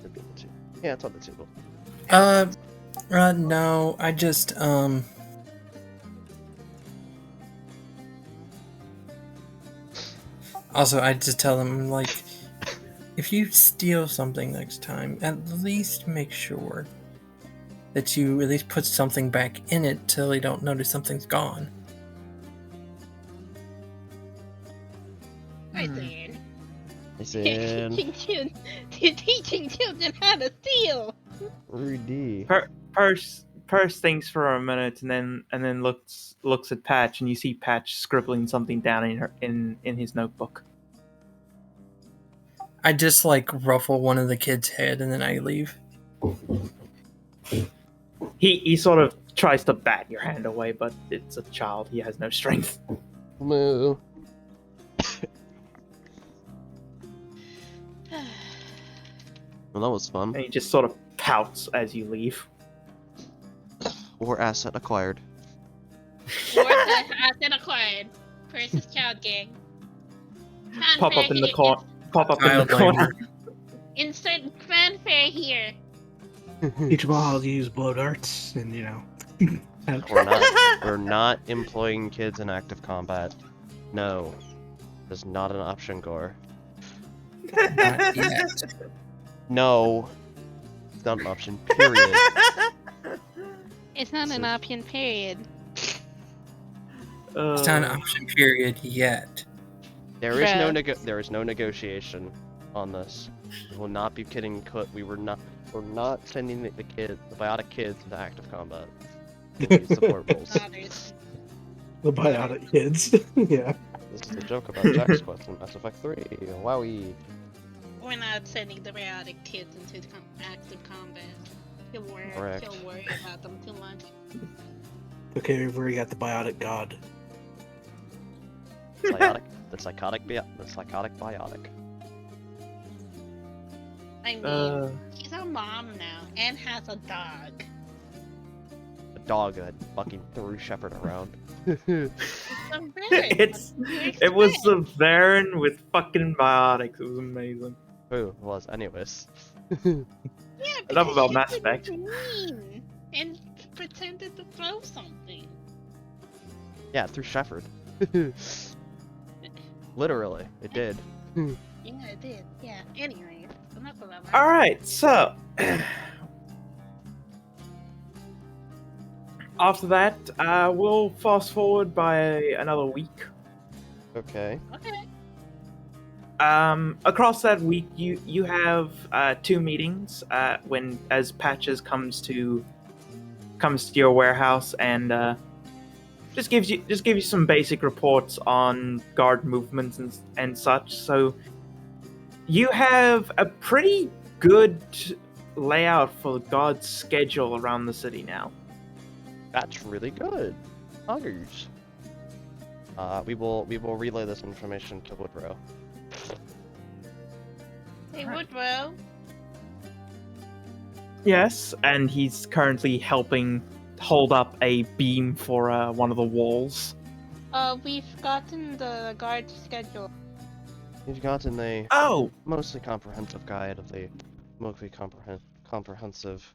[SPEAKER 1] Should be on the table. Yeah, it's on the table.
[SPEAKER 4] No, I just, Also, I just tell them, like, if you steal something next time, at least make sure that you at least put something back in it till they don't notice something's gone.
[SPEAKER 2] I said,
[SPEAKER 1] I said,
[SPEAKER 2] you're teaching children how to steal.
[SPEAKER 1] Rudy.
[SPEAKER 3] Purse thinks for a minute and then looks at Patch, and you see Patch scribbling something down in his notebook.
[SPEAKER 4] I just, like, ruffle one of the kids' head and then I leave.
[SPEAKER 3] He sort of tries to bat your hand away, but it's a child. He has no strength.
[SPEAKER 1] Moo. Well, that was fun.
[SPEAKER 3] And he just sort of pouts as you leave.
[SPEAKER 1] Or asset acquired.
[SPEAKER 2] Asset acquired. Versus child gang.
[SPEAKER 3] Pop up in the corner. Pop up in
[SPEAKER 4] Child
[SPEAKER 3] the corner.
[SPEAKER 4] labor.
[SPEAKER 2] Insert fanfare here.
[SPEAKER 5] Teach them all how to use blow darts, and
[SPEAKER 1] We're not employing kids in active combat. No. There's not an option, Gore.
[SPEAKER 4] Not yet.
[SPEAKER 1] No. It's not an option, period.
[SPEAKER 2] It's not an option, period.
[SPEAKER 4] It's not an option period yet.
[SPEAKER 1] There is no negotiation on this. We will not be kidding. We're not sending the biotic kids into active combat. These support roles.
[SPEAKER 5] the biotic kids. Yeah.
[SPEAKER 1] This is a joke about Jack's quest in Mass Effect 3. Wowie.
[SPEAKER 2] We're not sending the biotic kids into active combat.
[SPEAKER 1] Correct.
[SPEAKER 2] He'll worry about them too much.
[SPEAKER 5] Okay, we've already got the biotic god.
[SPEAKER 1] The psychotic biotic.
[SPEAKER 2] I mean, he's a mom now and has a dog.
[SPEAKER 1] A dog that fucking threw Shepard around.
[SPEAKER 3] It was the Baron with fucking biotics. It was amazing.
[SPEAKER 1] Who it was, anyways.
[SPEAKER 2] Yeah,
[SPEAKER 3] Enough about
[SPEAKER 2] because
[SPEAKER 3] Mass
[SPEAKER 2] she
[SPEAKER 3] Effect.
[SPEAKER 2] was mean and pretended to throw something.
[SPEAKER 1] Yeah, it threw Shepard. Literally, it did.
[SPEAKER 2] Yeah, it did. Yeah. Anyway, enough about that.
[SPEAKER 3] All right, so after that, we'll fast forward by another week.
[SPEAKER 1] Okay.
[SPEAKER 2] Okay.
[SPEAKER 3] Across that week, you have 2 meetings. When as Patches comes to your warehouse and just gives you some basic reports on guard movements and such. So you have a pretty good layout for the guard's schedule around the city now.
[SPEAKER 1] That's really good. Huggers. We will relay this information to Woodrow.
[SPEAKER 2] Hey, Woodrow.
[SPEAKER 3] Yes, and he's currently helping hold up a beam for one of the walls.
[SPEAKER 2] We've gotten the guard schedule.
[SPEAKER 1] You've gotten a
[SPEAKER 3] Oh,
[SPEAKER 1] mostly comprehensive guide of the mostly comprehensive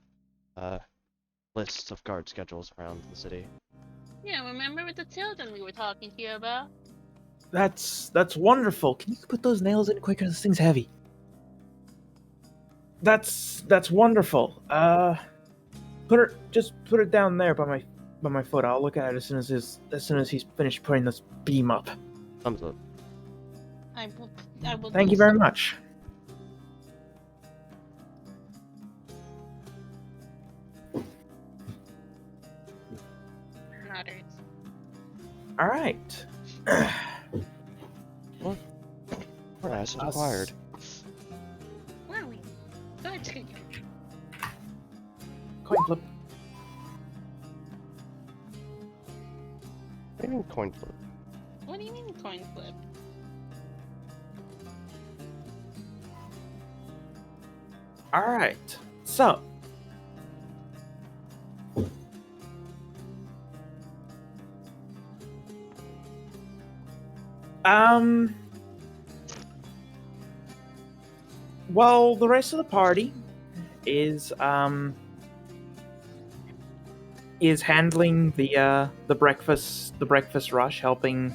[SPEAKER 1] lists of guard schedules around the city.
[SPEAKER 2] Yeah, remember with the children we were talking to you about?
[SPEAKER 3] that's wonderful. Can you put those nails in quicker? This thing's heavy. That's wonderful. Put it down there by my foot. I'll look at it as soon as he's finished putting this beam up.
[SPEAKER 1] Thumbs up.
[SPEAKER 2] I will.
[SPEAKER 3] Thank
[SPEAKER 2] do
[SPEAKER 3] you very
[SPEAKER 2] so.
[SPEAKER 3] much.
[SPEAKER 2] Nodders.
[SPEAKER 3] All right.
[SPEAKER 1] Or asset acquired.
[SPEAKER 2] Wow, guard schedule.
[SPEAKER 3] Coin flip.
[SPEAKER 1] What do you mean coin flip?
[SPEAKER 2] What do you mean coin flip?
[SPEAKER 3] All right. So Well, the rest of the party is handling the breakfast rush, helping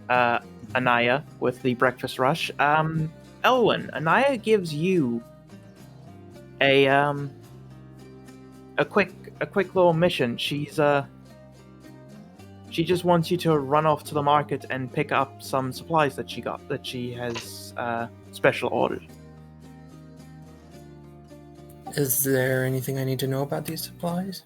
[SPEAKER 3] Anaya with the breakfast rush. Elwyn, Anaya gives you a quick little mission. She just wants you to run off to the market and pick up some supplies that she has special ordered.
[SPEAKER 4] Is there anything I need to know about these supplies?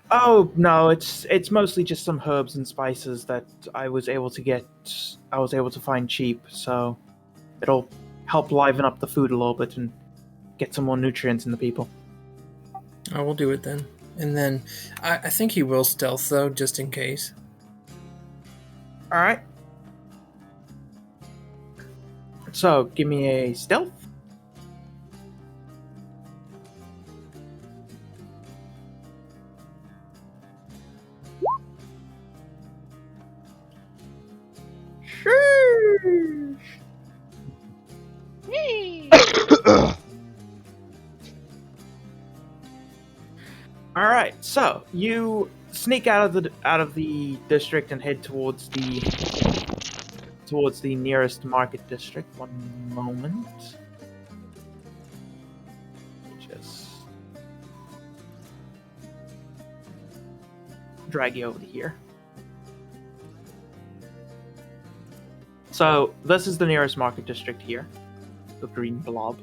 [SPEAKER 3] Oh no, it's mostly just some herbs and spices that I was able to find cheap, so it'll help liven up the food a little bit and get some more nutrients in the people.
[SPEAKER 4] I will do it then. And then I think he will stealth though, just in case.
[SPEAKER 3] Alright. So give me a stealth.
[SPEAKER 2] Yay!
[SPEAKER 3] All right, so you sneak out of the district and head towards the nearest market district. One moment. Just drag you over to here. So this is the nearest market district here, the green blob.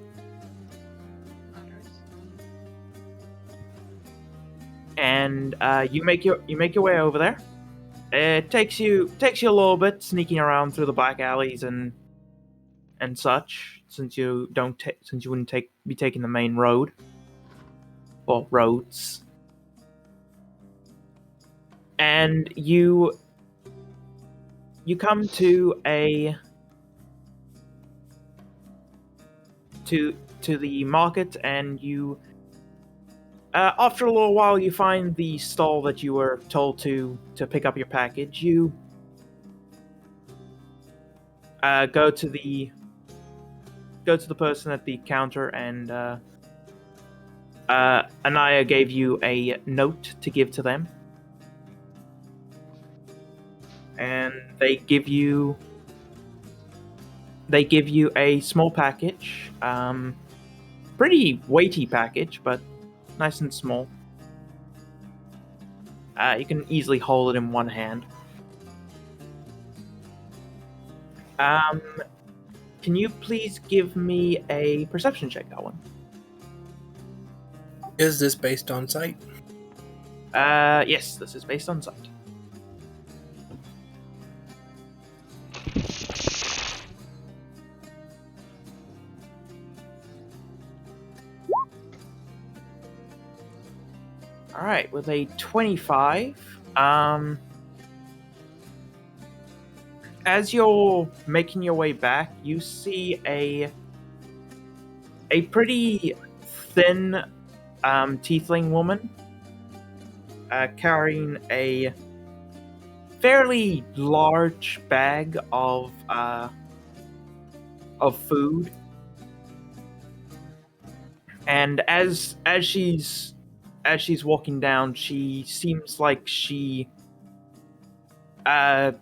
[SPEAKER 3] And you make your way over there. It takes you a little bit sneaking around through the back alleys and such, since you wouldn't be taking the main road or roads. And you come to the market, and you after a little while you find the stall that you were told to pick up your package. You go to the person at the counter, and Anaya gave you a note to give to them. And they give you a small package, pretty weighty package, but nice and small. You can easily hold it in one hand. Can you please give me a perception check, Owen?
[SPEAKER 4] Is this based on sight?
[SPEAKER 3] Yes, this is based on sight. Alright, with a 25, as you're making your way back, you see a pretty thin tiefling woman carrying a fairly large bag of food. And as she's walking down, she seems like she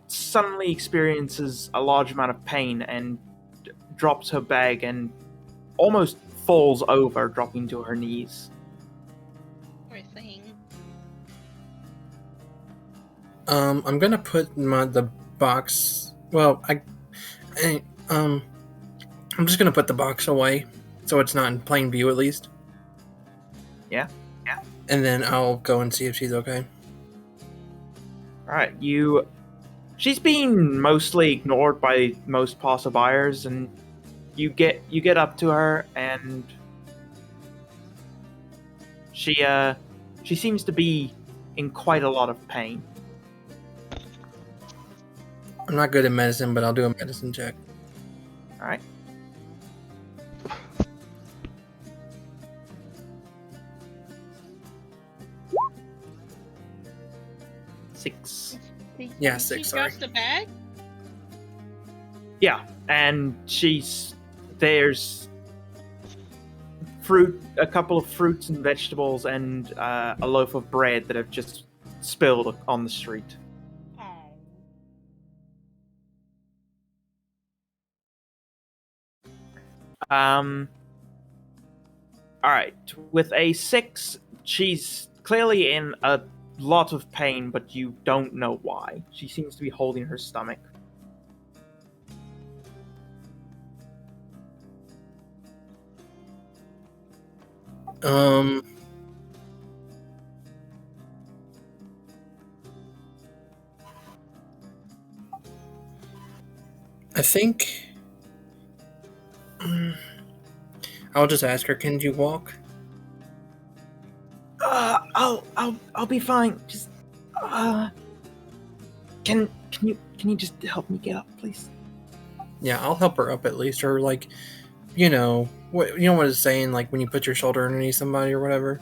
[SPEAKER 3] suddenly experiences a large amount of pain and drops her bag and almost falls over, dropping to her knees.
[SPEAKER 2] Poor thing.
[SPEAKER 4] I'm gonna put the box. Well, I'm just gonna put the box away, so it's not in plain view at least.
[SPEAKER 3] Yeah.
[SPEAKER 4] And then I'll go and see if she's okay.
[SPEAKER 3] Alright, she's being mostly ignored by most passerbyers, and you get up to her, and she seems to be in quite a lot of pain.
[SPEAKER 4] I'm not good at medicine, but I'll do a medicine check.
[SPEAKER 3] Alright. Six.
[SPEAKER 4] Yeah,
[SPEAKER 2] Did
[SPEAKER 4] 6,
[SPEAKER 2] she
[SPEAKER 4] sorry.
[SPEAKER 2] drop the bag?
[SPEAKER 3] Yeah, and there's fruit, a couple of fruits and vegetables, and a loaf of bread that have just spilled on the street.
[SPEAKER 2] Oh.
[SPEAKER 3] Alright, with a 6, she's clearly in a lot of pain, but you don't know why. She seems to be holding her stomach.
[SPEAKER 4] Um, I think I'll just ask her. Can you walk?
[SPEAKER 3] I'll be fine. Just, can you just help me get up, please?
[SPEAKER 4] Yeah, I'll help her up at least, or like, what it's saying, like when you put your shoulder underneath somebody or whatever.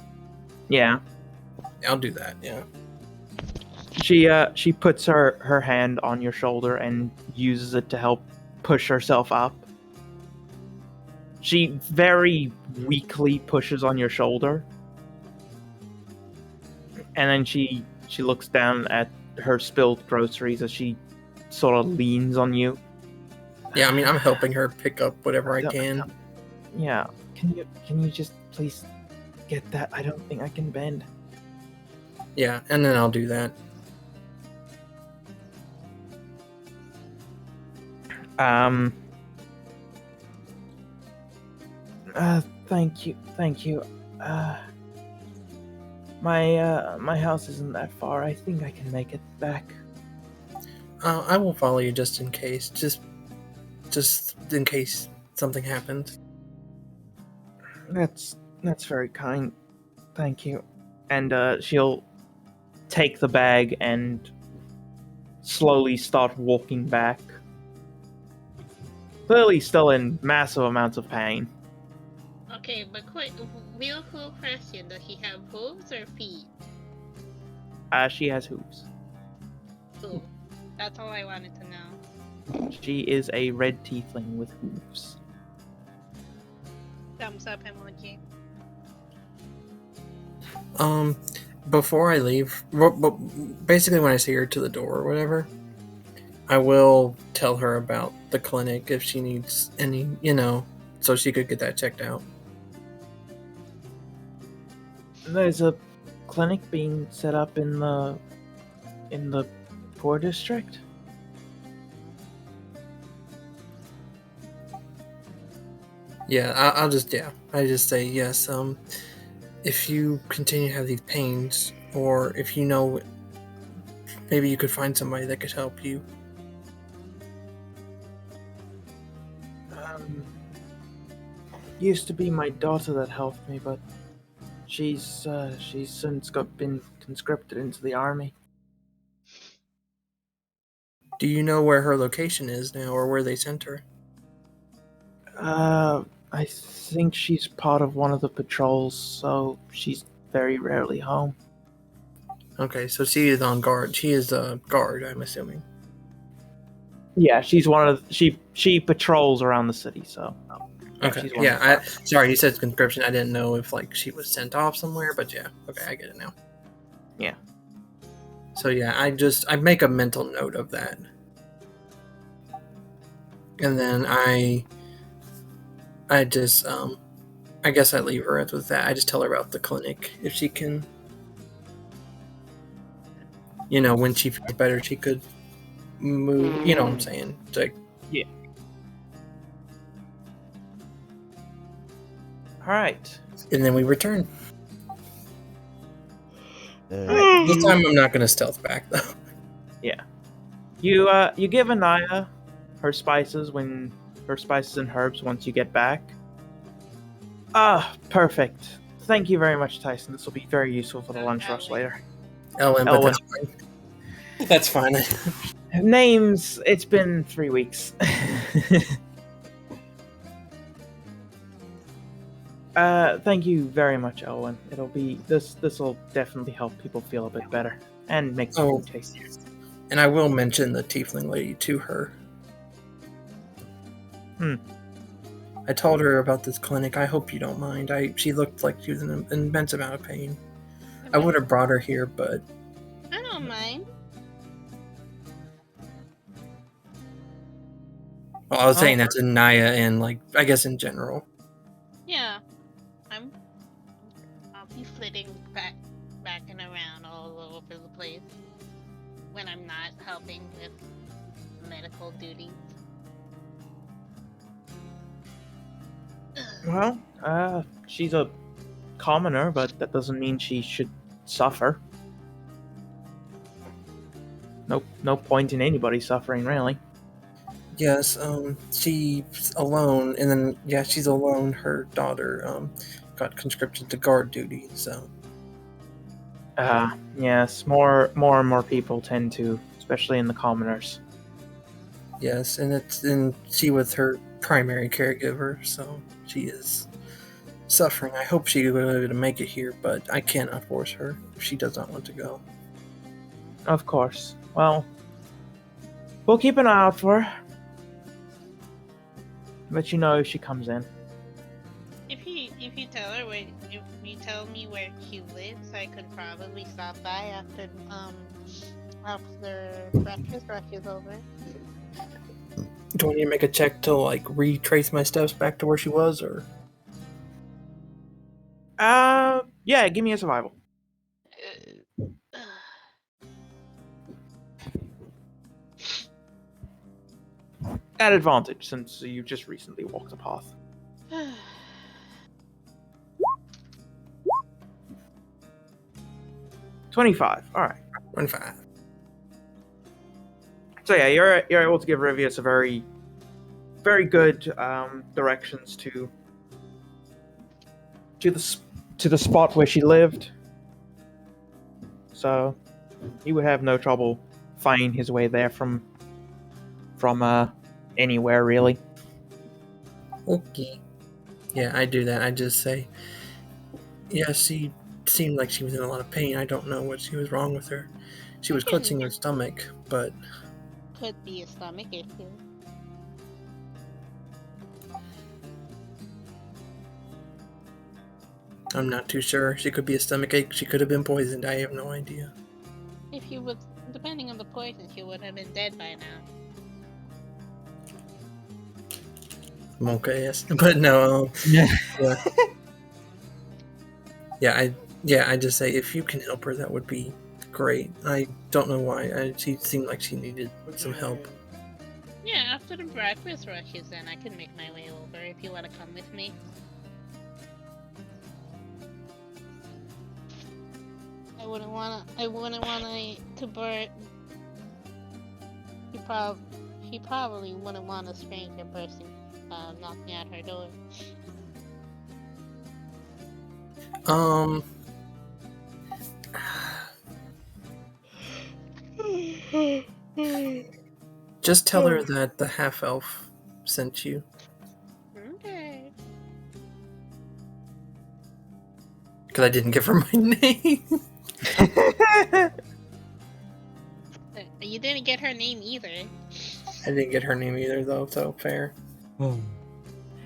[SPEAKER 3] Yeah.
[SPEAKER 4] I'll do that. Yeah.
[SPEAKER 3] She puts her hand on your shoulder and uses it to help push herself up. She very weakly pushes on your shoulder, and then she looks down at her spilled groceries as she sort of leans on you.
[SPEAKER 4] Yeah, I mean, I'm helping her pick up whatever I can.
[SPEAKER 3] Yeah, can you just please get that? I don't think I can bend.
[SPEAKER 4] Yeah, and then I'll do that.
[SPEAKER 3] Thank you. My house isn't that far. I think I can make it back.
[SPEAKER 4] I will follow you just in case. Just in case something happens.
[SPEAKER 3] That's very kind. Thank you. And she'll take the bag and slowly start walking back. Clearly still in massive amounts of pain.
[SPEAKER 2] Okay, but quick, real cool question. Does he have hooves or feet?
[SPEAKER 3] She has hooves.
[SPEAKER 2] Cool. That's all I wanted to know.
[SPEAKER 3] She is a red tiefling with hooves.
[SPEAKER 2] Thumbs up emoji.
[SPEAKER 4] Before I leave, basically when I see her to the door or whatever, I will tell her about the clinic if she needs any, so she could get that checked out.
[SPEAKER 3] There's a clinic being set up in the poor district.
[SPEAKER 4] Yeah, I just say yes. If you continue to have these pains, or if maybe you could find somebody that could help you.
[SPEAKER 3] Used to be my daughter that helped me, but she's since been conscripted into the army.
[SPEAKER 4] Do you know where her location is now, or where they sent her?
[SPEAKER 3] I think she's part of one of the patrols, so she's very rarely home.
[SPEAKER 4] Okay, so she is on guard. She is a guard, I'm assuming.
[SPEAKER 3] Yeah, she's one of she patrols around the city, so.
[SPEAKER 4] Okay. Yeah. Sorry, you said conscription. I didn't know if she was sent off somewhere, but yeah. Okay, I get it now.
[SPEAKER 3] Yeah.
[SPEAKER 4] So yeah, I make a mental note of that, and then I just I guess I leave her with that. I just tell her about the clinic if she can. When she feels better, she could move. You know what I'm saying?
[SPEAKER 3] Yeah. All right.
[SPEAKER 4] And then we return. This time I'm not going to stealth back though.
[SPEAKER 3] Yeah. You give Anaya her spices and herbs once you get back. Perfect. Thank you very much, Tyson. This will be very useful for the lunch rush later.
[SPEAKER 4] Elwin, but that's fine. That's fine.
[SPEAKER 3] Names. It's been 3 weeks. Thank you very much, Elwin. It'll be this will definitely help people feel a bit better and make the food tastier.
[SPEAKER 4] And I will mention the tiefling lady to her. I told her about this clinic. I hope you don't mind. She looked like she was in an immense amount of pain. I would have brought her here, but
[SPEAKER 2] I don't mind.
[SPEAKER 4] well, I was saying that to Naya and I guess in general.
[SPEAKER 2] Yeah, I'll be flitting back and around all over the place when I'm not helping with medical duties.
[SPEAKER 3] Well, she's a commoner, but that doesn't mean she should suffer. No point in anybody suffering, really.
[SPEAKER 4] Yes, she's alone, and then she's alone. Her daughter got conscripted to guard duty, so
[SPEAKER 3] Yes, more and more people tend to, especially in the commoners.
[SPEAKER 4] yes, and she was her primary caregiver, so she is suffering. I hope she will be able to make it here, but I cannot force her if she does not want to go.
[SPEAKER 3] Of course. Well, we'll keep an eye out for her. Let you know if she comes in.
[SPEAKER 2] If you tell her if you tell me where she lives, I could probably stop by after breakfast rush is over.
[SPEAKER 4] Do I need to make a check to retrace my steps back to where she was, or?
[SPEAKER 3] Yeah, give me a survival. At advantage, since you just recently walked the path. 25. All right.
[SPEAKER 4] 25.
[SPEAKER 3] So yeah, you're able to give Rivius a very, very good directions to the spot where she lived. So he would have no trouble finding his way there from anywhere, really.
[SPEAKER 4] Okay. Yeah, I do that. I just say, yeah, she seemed like she was in a lot of pain. I don't know what she was wrong with her. She was clutching her stomach, but
[SPEAKER 2] Could be a stomach issue.
[SPEAKER 4] I'm not too sure. She could be a stomach ache. She could have been poisoned. I have no idea.
[SPEAKER 2] If she was, depending on the poison, she would have been dead by now.
[SPEAKER 4] Okay, yes, but no.
[SPEAKER 3] Yeah.
[SPEAKER 4] I just say if you can help her, that would be great. I don't know why. She seemed like she needed some help.
[SPEAKER 2] Yeah, after the breakfast rushes, then I can make my way over if you want to come with me. I wouldn't wanna to Bert. She probably wouldn't want a stranger person knocking at her door.
[SPEAKER 4] Just tell her that the half elf sent you.
[SPEAKER 2] Okay.
[SPEAKER 4] Because I didn't give her my name.
[SPEAKER 2] You didn't get her name either.
[SPEAKER 4] I didn't get her name either, though, so fair.
[SPEAKER 1] You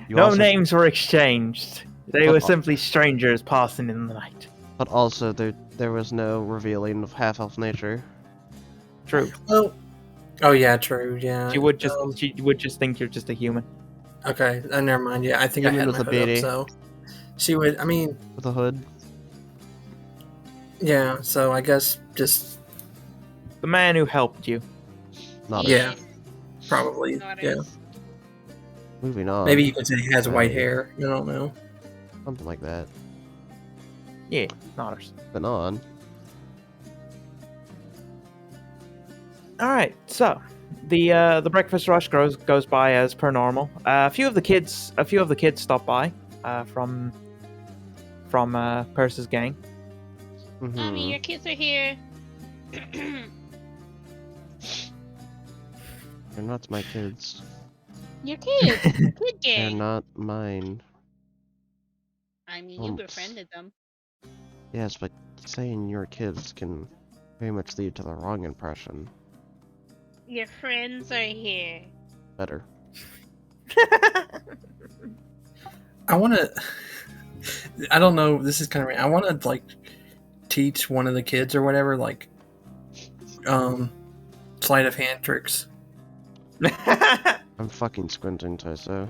[SPEAKER 3] No
[SPEAKER 1] also-
[SPEAKER 3] names were exchanged. They were simply strangers passing in the night.
[SPEAKER 1] But also, there was no revealing of half-elf nature.
[SPEAKER 3] True.
[SPEAKER 4] Well, oh yeah, true, yeah.
[SPEAKER 3] She would just think you're just a human.
[SPEAKER 4] Okay, never mind. Yeah, I think I
[SPEAKER 1] Human
[SPEAKER 4] had
[SPEAKER 1] with
[SPEAKER 4] my
[SPEAKER 1] a
[SPEAKER 4] hood up,
[SPEAKER 1] beanie.
[SPEAKER 4] so she would. I mean,
[SPEAKER 1] With a hood.
[SPEAKER 4] yeah. So I guess just
[SPEAKER 3] The man who helped you.
[SPEAKER 1] Not
[SPEAKER 4] Yeah. probably,
[SPEAKER 2] Daughters.
[SPEAKER 4] yeah.
[SPEAKER 1] Moving on.
[SPEAKER 4] Maybe you could say he has white hair. I don't know.
[SPEAKER 1] Something like that.
[SPEAKER 3] Yeah, not ours.
[SPEAKER 1] But on.
[SPEAKER 3] All right, so the breakfast rush goes by as per normal. A few of the kids stop by from Perse's gang.
[SPEAKER 2] Mommy, your kids are here.
[SPEAKER 1] They're not my kids.
[SPEAKER 2] Your kids. Good
[SPEAKER 1] They're
[SPEAKER 2] gang.
[SPEAKER 1] not mine.
[SPEAKER 2] I mean, you befriended them.
[SPEAKER 1] Yes, but saying your kids can very much lead to the wrong impression.
[SPEAKER 2] Your friends are here.
[SPEAKER 1] Better.
[SPEAKER 4] I want to. I don't know. This is kind of. I want to like teach one of the kids or whatever, like, sleight of hand tricks.
[SPEAKER 1] I'm fucking squinting, Tyso.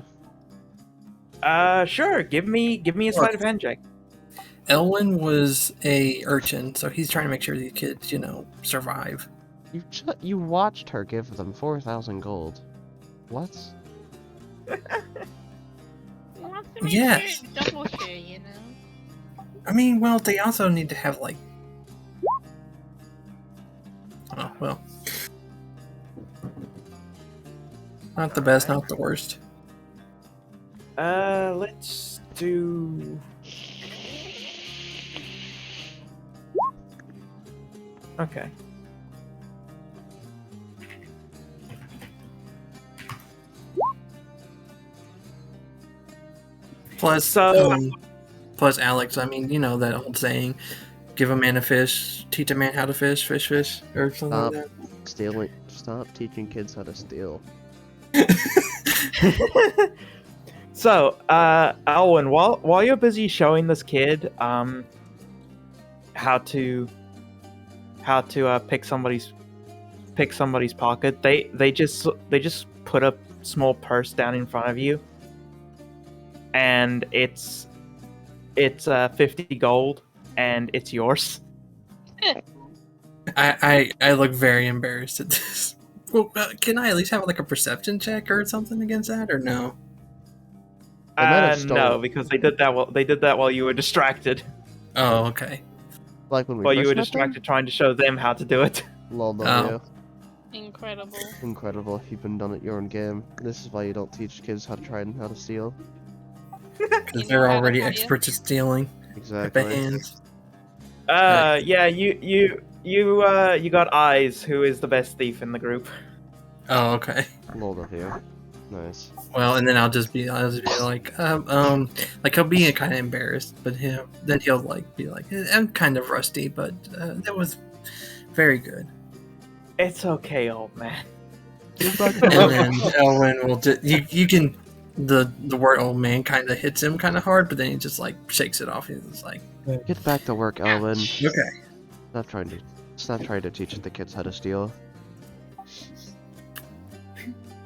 [SPEAKER 3] Sure. Give me a sleight of hand check.
[SPEAKER 4] Elwin was a urchin, so he's trying to make sure these kids, survive.
[SPEAKER 1] You watched her give them 4,000 gold. What?
[SPEAKER 2] He wants to make
[SPEAKER 4] Yes.
[SPEAKER 2] sure, double sure, you know.
[SPEAKER 4] I mean, well, they also need to have like. Oh well. Not the best, not the worst.
[SPEAKER 3] Let's do. Okay.
[SPEAKER 4] Plus, plus Alex. I mean, you know that old saying: "Give a man a fish, teach a man how to fish, fish, fish," or something like that.
[SPEAKER 1] Stealing. Stop teaching kids how to steal.
[SPEAKER 3] So, Alwyn, while you're busy showing this kid how to pick somebody's pocket, they just put a small purse down in front of you, and it's 50 gold, and it's yours.
[SPEAKER 4] I look very embarrassed at this. Well, can I at least have like a perception check or something against that, or no?
[SPEAKER 1] They might have
[SPEAKER 3] No,
[SPEAKER 1] stolen-
[SPEAKER 3] because they did that while you were distracted.
[SPEAKER 4] Oh, okay.
[SPEAKER 1] Like when we
[SPEAKER 3] While
[SPEAKER 1] first
[SPEAKER 3] you were
[SPEAKER 1] met
[SPEAKER 3] distracted trying to show them how to do it.
[SPEAKER 1] them? Lol, no,
[SPEAKER 4] Oh.
[SPEAKER 1] yeah.
[SPEAKER 2] Incredible.
[SPEAKER 1] Incredible. You've been done at your own game. This is why you don't teach kids how to try and how to steal.
[SPEAKER 4] Because
[SPEAKER 2] You know
[SPEAKER 4] they're
[SPEAKER 2] how to
[SPEAKER 4] already
[SPEAKER 2] hide.
[SPEAKER 4] experts at stealing at the
[SPEAKER 1] Exactly.
[SPEAKER 4] hands.
[SPEAKER 3] Yeah, you got Eyes, who is the best thief in the group.
[SPEAKER 4] Oh, okay.
[SPEAKER 1] Lol, no, yeah. Nice.
[SPEAKER 4] Well, and then I'll just be like, like he'll be kind of embarrassed, but then he'll like be like, I'm kind of rusty, but that was very good.
[SPEAKER 3] It's okay, old man.
[SPEAKER 4] And then Elwin will just you can the word old man kind of hits him kind of hard, but then he just like shakes it off. He's just like,
[SPEAKER 1] Get back to work, Elwin.
[SPEAKER 4] okay.
[SPEAKER 1] Stop trying to teach the kids how to steal.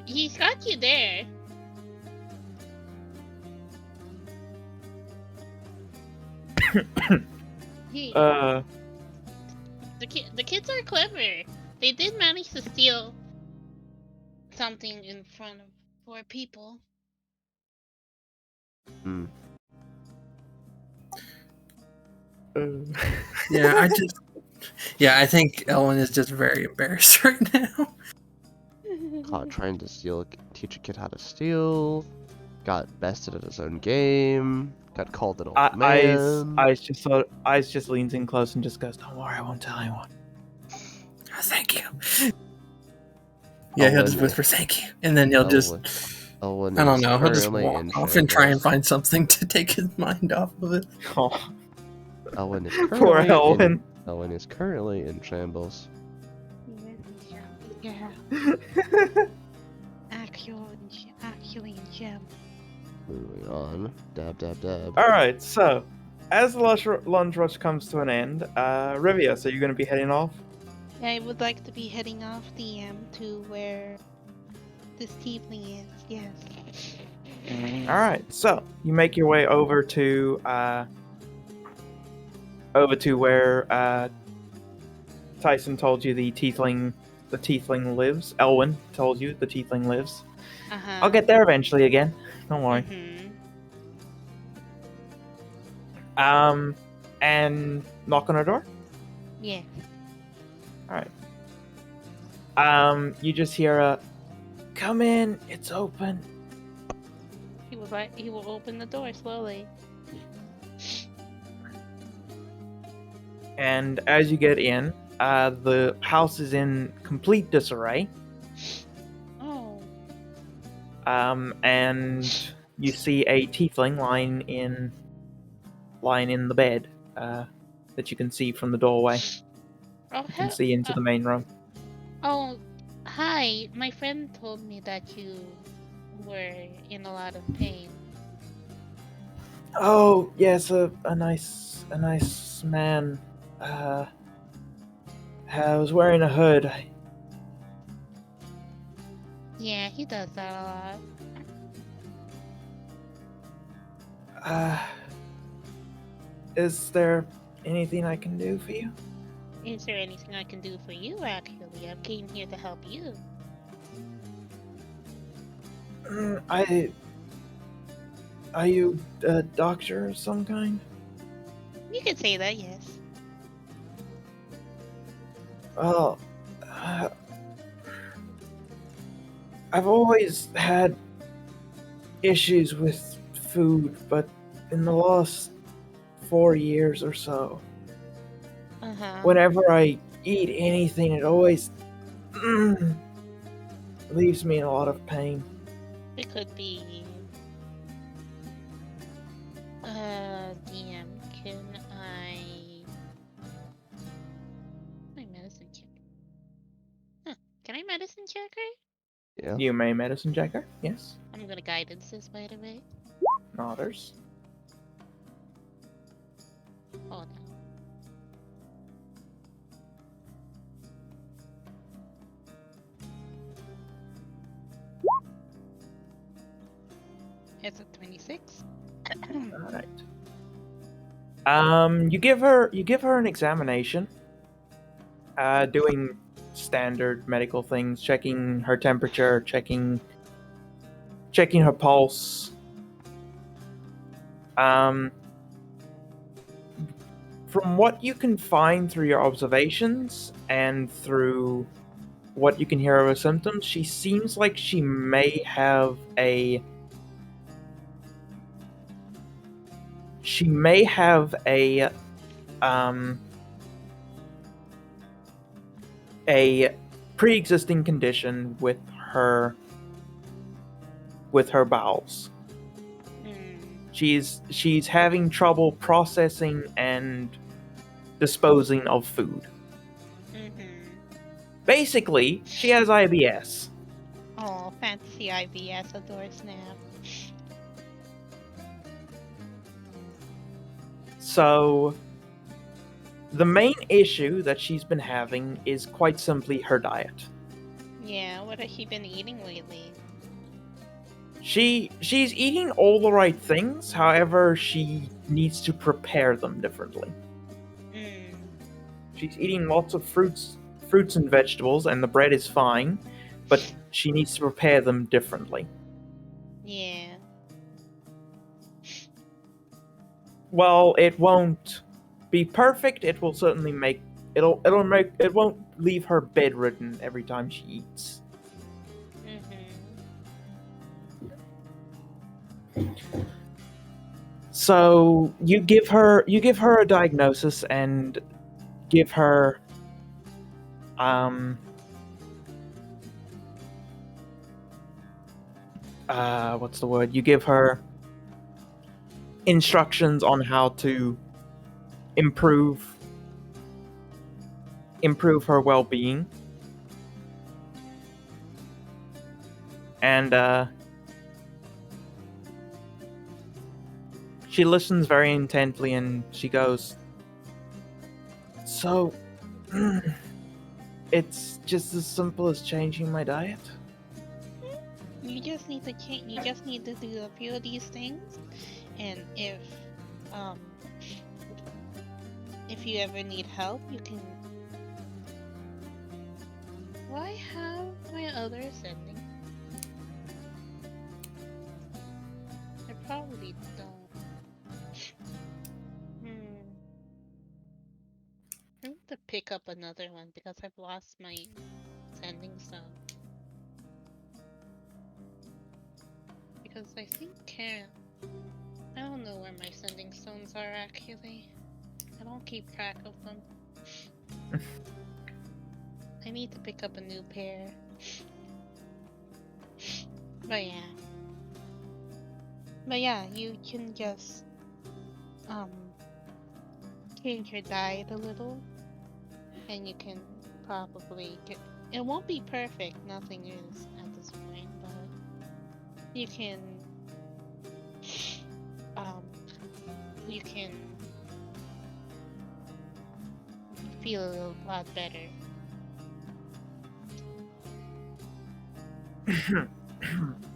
[SPEAKER 2] He's got you there. Hey, the kids are clever. They did manage to steal something in front of 4 people.
[SPEAKER 1] Hmm.
[SPEAKER 4] Yeah, I think Elwin is just very embarrassed right now.
[SPEAKER 1] Caught trying to teach a kid how to steal. Got bested at his own game. Got called an old man.
[SPEAKER 3] Eyes just leans in close and just goes, "Don't worry, I won't tell anyone."
[SPEAKER 4] Oh, thank you. Yeah, he'll just whisper thank you, and then he'll just
[SPEAKER 1] Elwin
[SPEAKER 4] I don't
[SPEAKER 1] is
[SPEAKER 4] know, he'll just
[SPEAKER 1] currently in
[SPEAKER 4] walk off and try and
[SPEAKER 1] shambles.
[SPEAKER 4] find something to take his mind off of it.
[SPEAKER 3] Oh,
[SPEAKER 1] Elwin is
[SPEAKER 3] poor
[SPEAKER 1] currently
[SPEAKER 3] Elwin.
[SPEAKER 1] Elwin is currently in shambles.
[SPEAKER 2] Yeah. Actually in gem.
[SPEAKER 1] Moving on. Dab, dab, dab.
[SPEAKER 3] All right. So, as the lunch rush comes to an end, Rivia, so you're going to be heading off.
[SPEAKER 2] I would like to be heading off the to where this tiefling is. Yes.
[SPEAKER 3] All right. So you make your way over to where Tyson told you the tiefling lives. Elwin told you the tiefling lives.
[SPEAKER 2] Uh-huh.
[SPEAKER 3] I'll get there eventually again. Don't worry.
[SPEAKER 2] Mm-hmm.
[SPEAKER 3] And knock on her door.
[SPEAKER 2] Yeah.
[SPEAKER 3] All right. You just hear a, "Come in, it's open."
[SPEAKER 2] He will open the door slowly.
[SPEAKER 3] And as you get in, the house is in complete disarray.
[SPEAKER 2] Oh.
[SPEAKER 3] And you see a tiefling lying in the bed that you can see from the doorway.
[SPEAKER 2] Oh,
[SPEAKER 3] You can see into the main room.
[SPEAKER 2] Oh, hi. My friend told me that you were in a lot of pain.
[SPEAKER 3] Oh yes, a nice man. Was wearing a hood.
[SPEAKER 2] Yeah, he does that a lot.
[SPEAKER 3] Is there anything I can do for you?
[SPEAKER 2] Is there anything I can do for you, actually? I came here to help you.
[SPEAKER 3] Are you a doctor of some kind?
[SPEAKER 2] You could say that, yes.
[SPEAKER 3] Well, I've always had issues with food, but in the last 4 years or so,
[SPEAKER 2] Uh-huh.
[SPEAKER 3] whenever I eat anything, it always leaves me in a lot of pain.
[SPEAKER 2] It could be... DM, can I... My medicine check. Huh, can I medicine check her?
[SPEAKER 1] Yeah.
[SPEAKER 3] You may medicine checker, yes.
[SPEAKER 2] I'm gonna guidance this, by the way.
[SPEAKER 3] Others.
[SPEAKER 2] Oh, no. It's a 26.
[SPEAKER 3] Alright. You give her an examination. Doing standard medical things, checking her temperature, checking her pulse. From what you can find through your observations and through what you can hear of her symptoms, she seems like she may have a a pre-existing condition with her bowels. She's having trouble processing and disposing of food. Basically, she has IBS.
[SPEAKER 2] Oh, fancy IBS, adore snap.
[SPEAKER 3] So, the main issue that she's been having is quite simply her diet.
[SPEAKER 2] Yeah, what has she been eating lately?
[SPEAKER 3] She's eating all the right things, however, she needs to prepare them differently. She's eating lots of fruits and vegetables, and the bread is fine, but she needs to prepare them differently.
[SPEAKER 2] Yeah.
[SPEAKER 3] Well, it won't be perfect. It will certainly make it won't leave her bedridden every time she eats. So you give her a diagnosis and give her what's the word? You give her instructions on how to improve her well-being. And she listens very intently and she goes, "So, it's just as simple as changing my diet?"
[SPEAKER 2] You just need to change. You just need to do a few of these things, and if you ever need help, you can. Do I have my other sending? I probably don't. I need to pick up another one because I've lost my sending stone. Because I think I don't know where my sending stones are actually. I don't keep track of them. I need to pick up a new pair. But yeah, you can just change your diet a little, and you can probably get. It won't be perfect. Nothing is at this point, but you can um you can feel a lot better.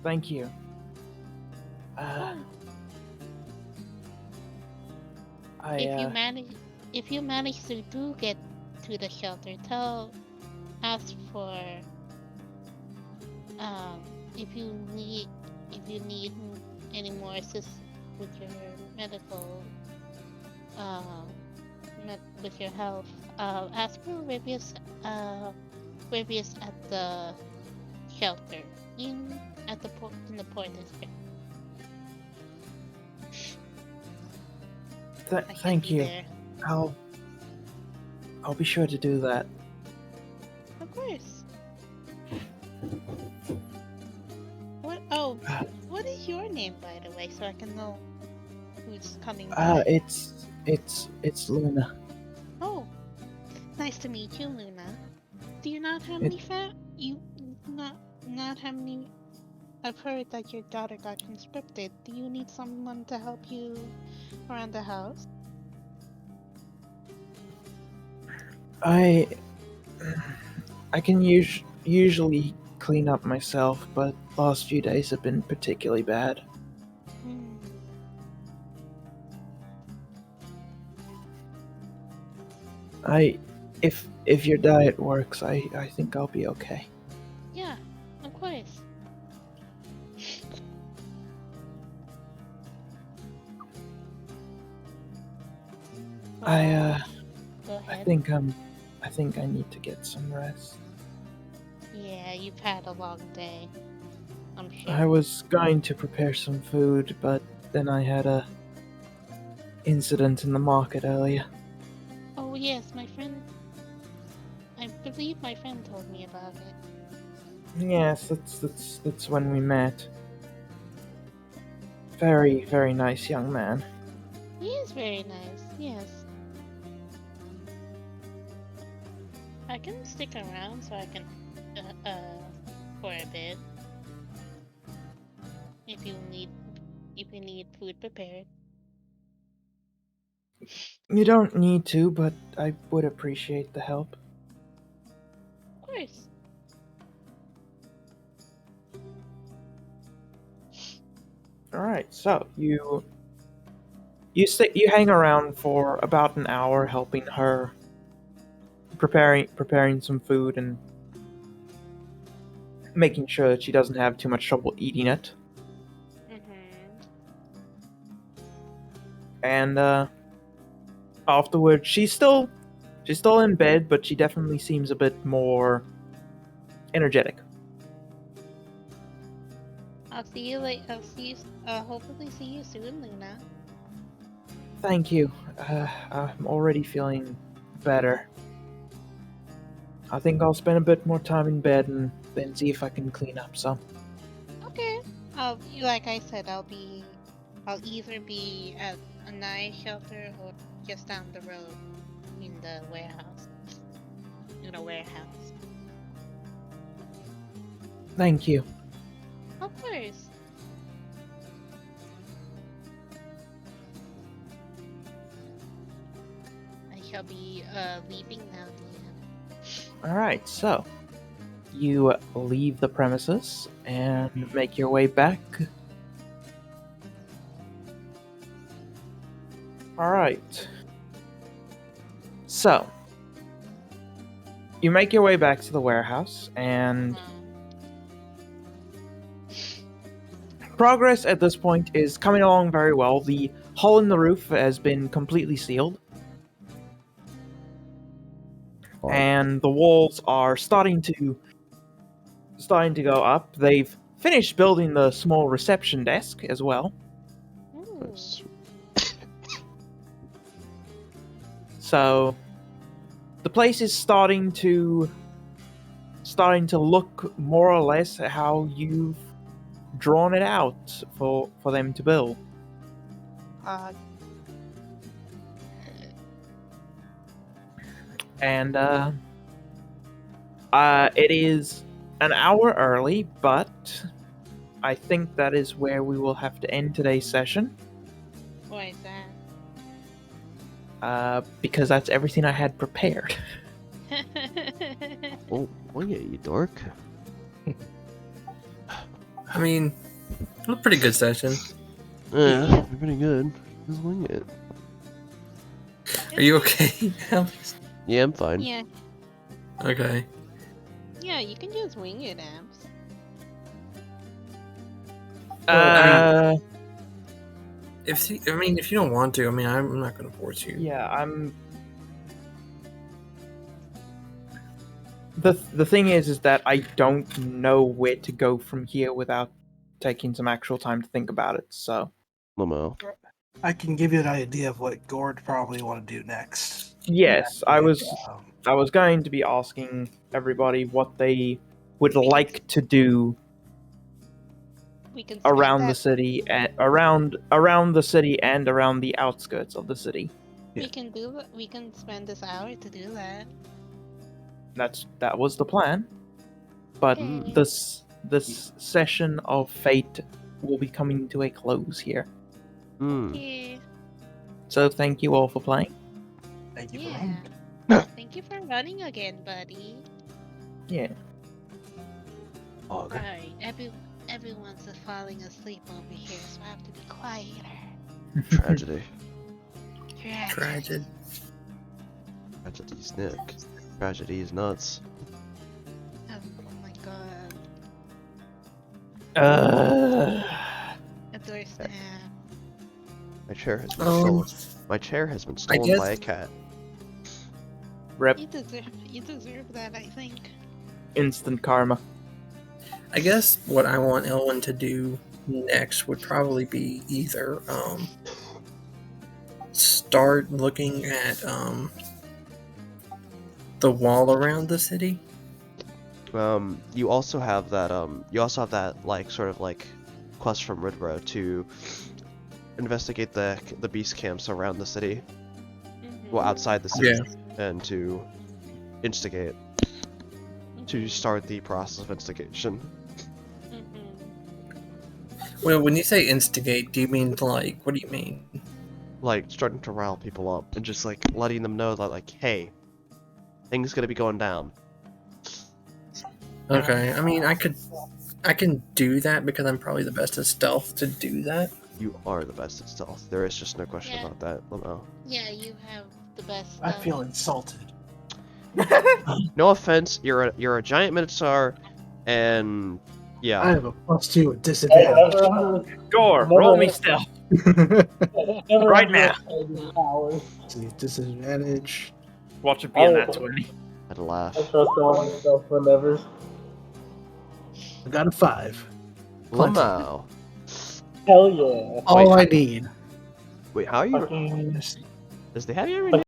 [SPEAKER 3] Thank you.
[SPEAKER 2] Oh,
[SPEAKER 3] I
[SPEAKER 2] if you manage to do get to the shelter, ask for um if you need any more assistance with your medical with your health. Ask for Rivius at the shelter in the port district. I can
[SPEAKER 3] thank
[SPEAKER 2] be
[SPEAKER 3] you.
[SPEAKER 2] there.
[SPEAKER 3] I'll be sure to do that.
[SPEAKER 2] Of course. What? Oh, what is your name, by the way, so I can know who's coming by?
[SPEAKER 3] It's Luna.
[SPEAKER 2] Oh, nice to meet you, Luna. Do you not have
[SPEAKER 3] It-
[SPEAKER 2] any You not have any? I've heard that your daughter got conscripted. Do you need someone to help you around the house?
[SPEAKER 3] I can usually clean up myself, but last few days have been particularly bad.
[SPEAKER 2] Hmm.
[SPEAKER 3] If your diet works, I think I'll be okay.
[SPEAKER 2] Yeah, of course.
[SPEAKER 3] I
[SPEAKER 2] Go
[SPEAKER 3] I
[SPEAKER 2] ahead.
[SPEAKER 3] think I need to get some rest.
[SPEAKER 2] Yeah, you've had a long day. I'm sure.
[SPEAKER 3] I was going to prepare some food, but then I had a incident in the market earlier.
[SPEAKER 2] Oh yes, my friend. I believe my friend told me about it.
[SPEAKER 3] Yes, that's when we met. Very, very nice young man.
[SPEAKER 2] He is very nice. Yes. I can stick around so I can for a bit if you need food prepared.
[SPEAKER 3] You don't need to, but I would appreciate the help.
[SPEAKER 2] Of course.
[SPEAKER 3] All right, so you hang around for about an hour, helping her preparing some food and making sure that she doesn't have too much trouble eating it.
[SPEAKER 2] Mhm.
[SPEAKER 3] And afterwards, she's still in bed, but she definitely seems a bit more energetic.
[SPEAKER 2] I'll see you later. I'll see you. Hopefully see you soon, Luna.
[SPEAKER 3] Thank you. I'm already feeling better. I think I'll spend a bit more time in bed and then see if I can clean up some.
[SPEAKER 2] Okay. Like I said, I'll either be at a nice shelter or just down the road in the warehouse. In a warehouse.
[SPEAKER 3] Thank you.
[SPEAKER 2] Of course. I shall be leaving now, Leah.
[SPEAKER 3] All right, so you leave the premises and make your way back. All right. So you make your way back to the warehouse, and progress at this point is coming along very well. The hole in the roof has been completely sealed, and the walls are starting to go up. They've finished building the small reception desk as well.
[SPEAKER 2] Ooh.
[SPEAKER 1] That's-
[SPEAKER 3] So the place is starting to look more or less how you've drawn it out for them to build.
[SPEAKER 2] Uh,
[SPEAKER 3] And it is an hour early, but I think that is where we will have to end today's session.
[SPEAKER 2] Why is that?
[SPEAKER 3] Because that's everything I had prepared.
[SPEAKER 1] Oh, yeah, you dork.
[SPEAKER 4] I mean, it was a pretty good session.
[SPEAKER 1] Yeah, pretty good. Just wing it.
[SPEAKER 4] Are you okay, Alex?
[SPEAKER 1] Yeah, I'm fine.
[SPEAKER 2] Yeah,
[SPEAKER 4] Okay.
[SPEAKER 2] yeah, you can just wing it, Amps.
[SPEAKER 4] If you don't want to, I mean, I'm not going to force you.
[SPEAKER 3] Yeah, I'm. The thing is that I don't know where to go from here without taking some actual time to think about it. So
[SPEAKER 1] Lamo.
[SPEAKER 5] I can give you an idea of what Gord probably want to do next.
[SPEAKER 3] yes, I was
[SPEAKER 5] Um,
[SPEAKER 3] going to be asking everybody what they would like to do
[SPEAKER 2] We can
[SPEAKER 3] around
[SPEAKER 2] spend
[SPEAKER 3] the city, around the city and around the outskirts of the city.
[SPEAKER 2] We can do that. We can spend this hour to do that.
[SPEAKER 3] That was the plan. But
[SPEAKER 2] Okay.
[SPEAKER 3] this session of fate will be coming to a close here.
[SPEAKER 2] Yeah.
[SPEAKER 3] So thank you all for playing.
[SPEAKER 5] thank you for
[SPEAKER 2] Yeah.
[SPEAKER 5] running.
[SPEAKER 2] Thank you for running again, buddy.
[SPEAKER 3] Yeah.
[SPEAKER 1] Okay.
[SPEAKER 2] Alright, everyone's falling asleep over here, so I have to be quieter.
[SPEAKER 1] Tragedy.
[SPEAKER 4] Tragic.
[SPEAKER 1] Tragedy's Nick. Tragedy's nuts.
[SPEAKER 2] Oh my god.
[SPEAKER 3] Uh,
[SPEAKER 2] Adore Snap.
[SPEAKER 1] My chair has been
[SPEAKER 4] Um,
[SPEAKER 1] stolen. My chair has been stolen
[SPEAKER 4] guess-
[SPEAKER 1] by a cat.
[SPEAKER 3] rep
[SPEAKER 2] You deserve that, I think.
[SPEAKER 3] instant karma.
[SPEAKER 4] I guess what I want Elwyn to do next would probably be either start looking at the wall around the city.
[SPEAKER 1] You also have that like sort of like quest from Ridbro to investigate the beast camps around the city, well outside the city, and to instigate to start the process of instigation.
[SPEAKER 4] Well, when you say instigate, do you mean like, what do you mean?
[SPEAKER 1] Like starting to rile people up and just like letting them know that like, hey, things gonna be going down.
[SPEAKER 4] Okay, I mean, I can do that because I'm probably the best at stealth to do that.
[SPEAKER 1] You are the best at stealth. There is just no question
[SPEAKER 2] Yeah.
[SPEAKER 1] about that. Lamo.
[SPEAKER 2] Yeah, you have the best
[SPEAKER 5] I
[SPEAKER 2] stuff.
[SPEAKER 5] feel insulted.
[SPEAKER 1] No offense, you're a giant minotaur, and yeah.
[SPEAKER 5] I have a +2 at disadvantage.
[SPEAKER 3] Gore, roll me stealth right now.
[SPEAKER 5] See, disadvantage.
[SPEAKER 3] Watch it be in that 20.
[SPEAKER 1] I'd laugh.
[SPEAKER 5] I got a 5.
[SPEAKER 1] Lamo.
[SPEAKER 6] Hell yeah.
[SPEAKER 5] All I need.
[SPEAKER 1] Wait, how are you?
[SPEAKER 6] Fucking
[SPEAKER 1] Does the have you ever